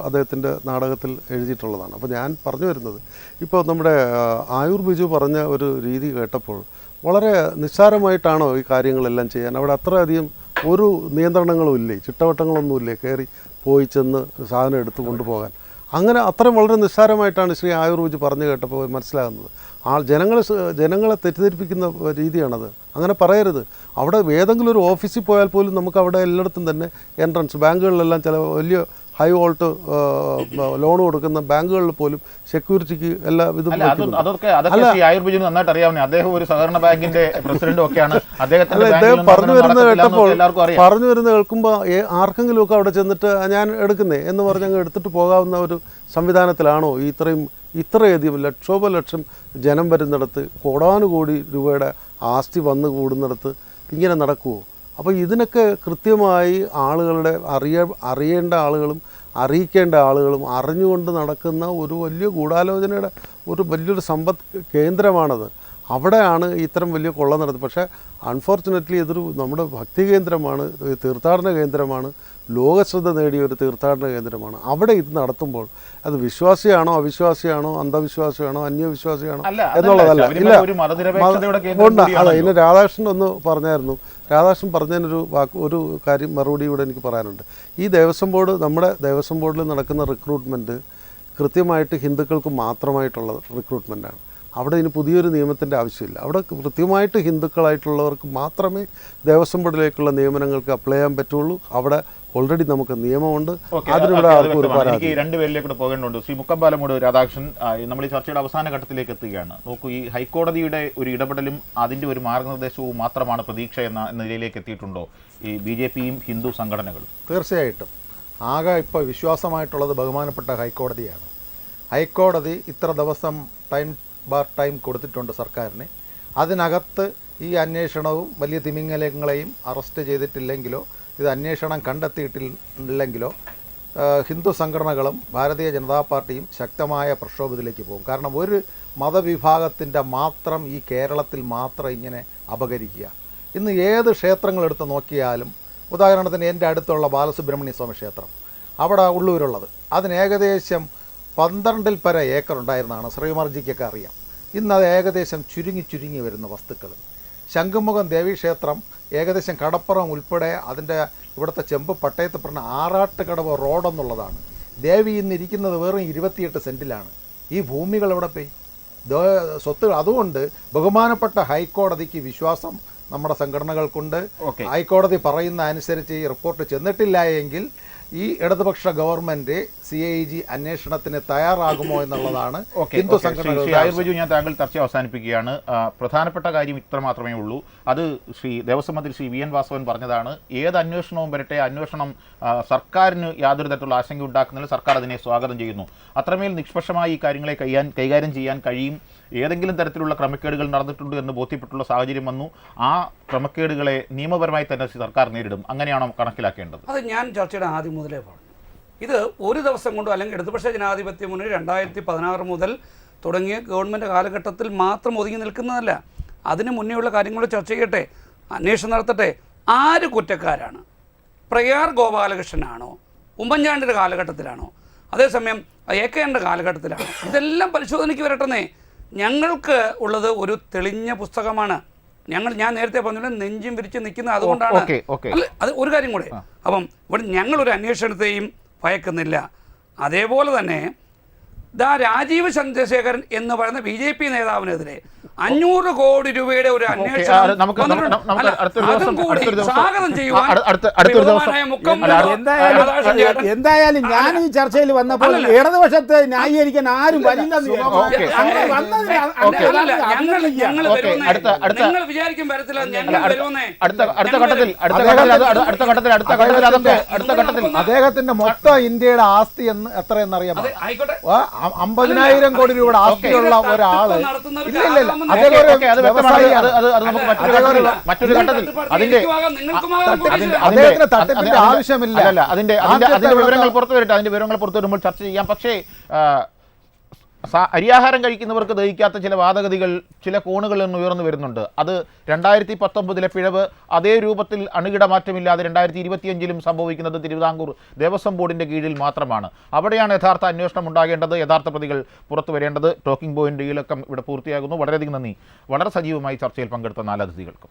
അദ്ദേഹത്തിൻ്റെ നാടകത്തിൽ എഴുതിയിട്ടുള്ളതാണ്. അപ്പോൾ ഞാൻ പറഞ്ഞു വരുന്നത്, ഇപ്പോൾ നമ്മുടെ ആയൂർ ബിജു പറഞ്ഞ ഒരു രീതി കേട്ടപ്പോൾ വളരെ നിസ്സാരമായിട്ടാണോ ഈ കാര്യങ്ങളെല്ലാം ചെയ്യാൻ? അവിടെ അത്രയധികം ഒരു നിയന്ത്രണങ്ങളും ഇല്ലേ, ചിട്ടവട്ടങ്ങളൊന്നുമില്ലേ, കയറി പോയി ചെന്ന് സാധനം എടുത്ത് കൊണ്ടുപോകാൻ? അങ്ങനെ അത്രയും വളരെ നിസ്സാരമായിട്ടാണ് ശ്രീ ആയൂർ ബിജു പറഞ്ഞു കേട്ടപ്പോൾ മനസ്സിലാകുന്നത്. ജനങ്ങളെ തെറ്റിദ്ധരിപ്പിക്കുന്ന രീതിയാണത്. അങ്ങനെ പറയരുത്. അവിടെ ഏതെങ്കിലും ഒരു ഓഫീസിൽ പോയാൽ പോലും നമുക്ക് അവിടെ എല്ലായിടത്തും തന്നെ എൻട്രൻസ്, ബാങ്കുകളിലെല്ലാം ചില വലിയ ഹൈ വോൾട്ട് ലോൺ കൊടുക്കുന്ന ബാങ്കുകളിൽ പോലും സെക്യൂരിറ്റിക്ക് എല്ലാ ഇതും നന്നായിട്ട് അറിയാവുന്ന അദ്ദേഹം ഒരു സഹകരണ ബാങ്കിന്റെ പ്രസിഡന്റും ഒക്കെയാണ്. അദ്ദേഹം പറഞ്ഞു വരുന്നത് കേൾക്കുമ്പോൾ ആർക്കെങ്കിലും ഒക്കെ അവിടെ ചെന്നിട്ട് ഞാൻ എടുക്കുന്നേ എന്ന് പറഞ്ഞ് അങ്ങ് എടുത്തിട്ട് പോകാവുന്ന ഒരു സംവിധാനത്തിലാണോ ഇത്രയധികം ലക്ഷം ജനം വരുന്നിടത്ത്, കോടാനുകോടി രൂപയുടെ ആസ്തി വന്നു കൂടുന്നിടത്ത് ഇങ്ങനെ നടക്കുമോ? അപ്പോൾ ഇതിനൊക്കെ കൃത്യമായി ആളുകളുടെ അറിയേണ്ട ആളുകളും അറിയിക്കേണ്ട ആളുകളും അറിഞ്ഞുകൊണ്ട് നടക്കുന്ന ഒരു വലിയ ഗൂഢാലോചനയുടെ ഒരു വലിയൊരു സമ്പദ് കേന്ദ്രമാണത്. അവിടെയാണ് ഇത്തരം വലിയ കൊള്ള നടത്തുന്നത്. പക്ഷേ അൺഫോർച്ചുനേറ്റ്ലി ഇതൊരു നമ്മുടെ ഭക്തി കേന്ദ്രമാണ്, തീർത്ഥാടന കേന്ദ്രമാണ്, ലോകശ്രദ്ധ നേടിയ ഒരു തീർത്ഥാടന കേന്ദ്രമാണ്. അവിടെ ഇത് നടത്തുമ്പോൾ അത് വിശ്വാസിയാണോ അവിശ്വാസിയാണോ അന്ധവിശ്വാസിയാണോ അന്യവിശ്വാസിയാണോ എന്നുള്ളതല്ല. അതെ, ഇന്ന് രാധാകൃഷ്ണൻ ഒന്ന് പറഞ്ഞായിരുന്നു. രാധാകൃഷ്ണൻ ഒരു കാര്യം മറുപടി ഇവിടെ എനിക്ക് പറയാനുണ്ട്. ഈ ദേവസ്വം ബോർഡ്, നമ്മുടെ ദേവസ്വം ബോർഡിൽ നടക്കുന്ന റിക്രൂട്ട്മെൻറ്റ് കൃത്യമായിട്ട് ഹിന്ദുക്കൾക്ക് മാത്രമായിട്ടുള്ള റിക്രൂട്ട്മെൻറ്റാണ്. അവിടെ ഇനി പുതിയൊരു നിയമത്തിൻ്റെ ആവശ്യമില്ല. അവിടെ കൃത്യമായിട്ട് ഹിന്ദുക്കളായിട്ടുള്ളവർക്ക് മാത്രമേ ദേവസ്വം ബോർഡിലേക്കുള്ള നിയമനങ്ങൾക്ക് അപ്ലൈ ചെയ്യാൻ പറ്റുള്ളൂ. അവിടെ ഓൾറെഡി നമുക്ക് നിയമമുണ്ട്. അതിനിവിടെ ആർക്കും ഒരു പരാതി. രണ്ടുപേരിലേക്ക് പോകേണ്ടതുണ്ട്. ശ്രീ മുക്കമ്പാലമൂട് രാധാകൃഷ്ണൻ, നമ്മൾ ഈ ചർച്ചയുടെ അവസാന ഘട്ടത്തിലേക്ക് എത്തുകയാണ്. നോക്കൂ, ഈ ഹൈക്കോടതിയുടെ ഒരു ഇടപെടലും അതിൻ്റെ ഒരു മാർഗനിർദ്ദേശവും മാത്രമാണ് പ്രതീക്ഷ എന്ന നിലയിലേക്ക് എത്തിയിട്ടുണ്ടോ ഈ BJPയും ഹിന്ദു സംഘടനകളും? തീർച്ചയായിട്ടും. ആകെ ഇപ്പോൾ വിശ്വാസമായിട്ടുള്ളത് ബഹുമാനപ്പെട്ട ഹൈക്കോടതിയാണ്. ഹൈക്കോടതി ഇത്ര ദിവസം ടൈം കൊടുത്തിട്ടുണ്ട് സർക്കാരിന്. അതിനകത്ത് ഈ അന്വേഷണവും വലിയ തിമിംഗലങ്ങളെയും അറസ്റ്റ് ചെയ്തിട്ടില്ലെങ്കിലോ ഇത് അന്വേഷണം കണ്ടെത്തിയിട്ടില്ലെങ്കിലോ ഹിന്ദു സംഘടനകളും ഭാരതീയ ജനതാ പാർട്ടിയും ശക്തമായ പ്രക്ഷോഭത്തിലേക്ക് പോകും. കാരണം ഒരു മതവിഭാഗത്തിൻ്റെ മാത്രം ഈ കേരളത്തിൽ മാത്രം ഇങ്ങനെ അപകരിക്കുക. ഇന്ന് ഏത് ക്ഷേത്രങ്ങളെടുത്ത് നോക്കിയാലും, ഉദാഹരണത്തിന് എൻ്റെ അടുത്തുള്ള ബാലസുബ്രഹ്മണ്യ സ്വാമി ക്ഷേത്രം, അവിടെ ഉള്ളൂരുള്ളത്, അതിന് ഏകദേശം 12-ൽ പര ഏക്കർ ഉണ്ടായിരുന്നതാണ്. ശ്രീമർജിക്കൊക്കെ അറിയാം. ഇന്നത് ഏകദേശം ചുരുങ്ങി വരുന്ന വസ്തുക്കൾ. ശംഖുമുഖം ദേവീക്ഷേത്രം ഏകദേശം കടപ്പുറം ഉൾപ്പെടെ അതിൻ്റെ ഇവിടുത്തെ ചെമ്പ് പട്ടയത്ത് പറഞ്ഞ ആറാട്ടുകടവ് റോഡെന്നുള്ളതാണ്. ദേവി ഇന്നിരിക്കുന്നത് വെറും 28 സെൻറ്റിലാണ്. ഈ ഭൂമികൾ എവിടെ പോയി? സ്വത്തുകൾ. അതുകൊണ്ട് ബഹുമാനപ്പെട്ട ഹൈക്കോടതിക്ക് വിശ്വാസം നമ്മുടെ സംഘടനകൾക്കുണ്ട്. ഹൈക്കോടതി പറയുന്ന അനുസരിച്ച് ഈ റിപ്പോർട്ട് ചെന്നിട്ടില്ല എങ്കിൽ ഈ ഇടതുപക്ഷ ഗവൺമെന്റ് CAG അന്വേഷണത്തിന് തയ്യാറാകുമോ എന്നുള്ളതാണ് ഹിന്ദു ശ്രീ സംഘടനകളുടെ ആയുർവേദു, ഞാൻ താങ്കൾ ചർച്ച അവസാനിപ്പിക്കുകയാണ്. പ്രധാനപ്പെട്ട കാര്യം ഇത്ര മാത്രമേ ഉള്ളൂ. അത് ദേവസ്വം മന്ത്രി ശ്രീ VN വാസവൻ പറഞ്ഞതാണ്. ഏത് അന്വേഷണവും വരട്ടെ, അന്വേഷണം സർക്കാരിന് യാതൊരു തരത്തിലുള്ള ആശങ്ക ഉണ്ടാക്കുന്നില്ല, സർക്കാർ അതിനെ സ്വാഗതം ചെയ്യുന്നു. അത്രമേൽ നിഷ്പക്ഷമായി ഈ കാര്യങ്ങളെ കൈകാര്യം ചെയ്യാൻ കഴിയും. ഏതെങ്കിലും തരത്തിലുള്ള ക്രമക്കേടുകൾ നടന്നിട്ടുണ്ട് എന്ന് ബോധ്യപ്പെട്ടുള്ള സാഹചര്യം വന്നു, ആ ക്രമക്കേടുകളെ നിയമപരമായി തന്നെ സർക്കാർ നേരിടും. അങ്ങനെയാണോ കണക്കിലാക്കേണ്ടത്? അത് ഞാൻ ചർച്ചയുടെ ആദ്യം മുതലേ പറഞ്ഞു. ഇത് ഒരു ദിവസം കൊണ്ടോ അല്ലെങ്കിൽ ഇടതുപക്ഷ ജനാധിപത്യ മുന്നണി 2016 മുതൽ തുടങ്ങിയ ഗവൺമെൻറ് കാലഘട്ടത്തിൽ മാത്രം ഒതുങ്ങി നിൽക്കുന്നതല്ല. അതിന് മുന്നേയുള്ള കാര്യങ്ങൾ ചർച്ച ചെയ്യട്ടെ, അന്വേഷണം നടത്തട്ടെ. ആര് കുറ്റക്കാരാണ്? പ്രയാർ ഗോപാലകൃഷ്ണനാണോ? ഉമ്മൻചാണ്ടിയുടെ കാലഘട്ടത്തിലാണോ? അതേസമയം AK-ന്റെ കാലഘട്ടത്തിലാണോ? ഇതെല്ലാം പരിശോധനയ്ക്ക് വരട്ടെന്നേ. ഞങ്ങൾക്ക് ഉള്ളത് ഒരു തെളിഞ്ഞ പുസ്തകമാണ്. ഞാൻ നേരത്തെ പറഞ്ഞ നെഞ്ചും വിരിച്ച് നിൽക്കുന്നത് അതുകൊണ്ടാണ്. അല്ല, അത് ഒരു കാര്യം കൂടെ. അപ്പം ഇവിടെ ഞങ്ങളൊരു അന്വേഷണത്തെയും ഭയക്കുന്നില്ല. അതേപോലെ തന്നെ രാജീവ് ചന്ദ്രശേഖരൻ എന്ന് പറയുന്ന BJP നേതാവിനെതിരെ 500 കോടി രൂപയുടെ ഒരു അന്വേഷണം സ്വാഗതം ചെയ്യുവാൻ എന്തായാലും ഞാൻ ഈ ചർച്ചയിൽ വന്നപ്പോൾ ഇടതുപക്ഷത്തെ ന്യായീകരിക്കാൻ ആരും വരില്ലെന്ന് ഞങ്ങൾ വിചാരിക്കും വരത്തില്ല. അദ്ദേഹത്തിന്റെ മൊത്തം ഇന്ത്യയുടെ ആസ്തി എന്ന് എത്രയെന്നറിയാമോ? ആയിക്കോട്ടെ, 50,000 കോടി രൂപയുടെ ആസ്തിയുള്ള ഒരാള് മറ്റൊരു ഘട്ടത്തിൽ അദ്ദേഹത്തിന് തട്ടിപ്പിന്റെ ആവശ്യമില്ല. അതിന്റെ വിവരങ്ങൾ പുറത്തു വരട്ടെ, അതിന്റെ വിവരങ്ങൾ പുറത്തു വരുമ്പോൾ ചർച്ച ചെയ്യാം. പക്ഷേ അരിയാഹാരം കഴിക്കുന്നവർക്ക് ദഹിക്കാത്ത ചില വാദഗതികൾ ചില കോണുകളിൽ നിന്ന് ഉയർന്നു വരുന്നുണ്ട്. അത് 2019 പിഴവ് അതേ രൂപത്തിൽ അണുകിട മാറ്റമില്ലാതെ 2025 സംഭവിക്കുന്നത് തിരുവിതാംകൂർ ദേവസ്വം ബോർഡിൻ്റെ കീഴിൽ മാത്രമാണ്. അവിടെയാണ് യഥാർത്ഥ അന്വേഷണം ഉണ്ടാകേണ്ടത്, യഥാർത്ഥ പ്രതികൾ പുറത്തു വരേണ്ടത്. ടോക്കിംഗ് പോയിന്റ് ഈലക്കം ഇവിടെ പൂർത്തിയാകുന്നു. വളരെയധികം നന്ദി. വളരെ സജീവമായി ചർച്ചയിൽ പങ്കെടുത്ത 4 അതിഥികൾക്കും.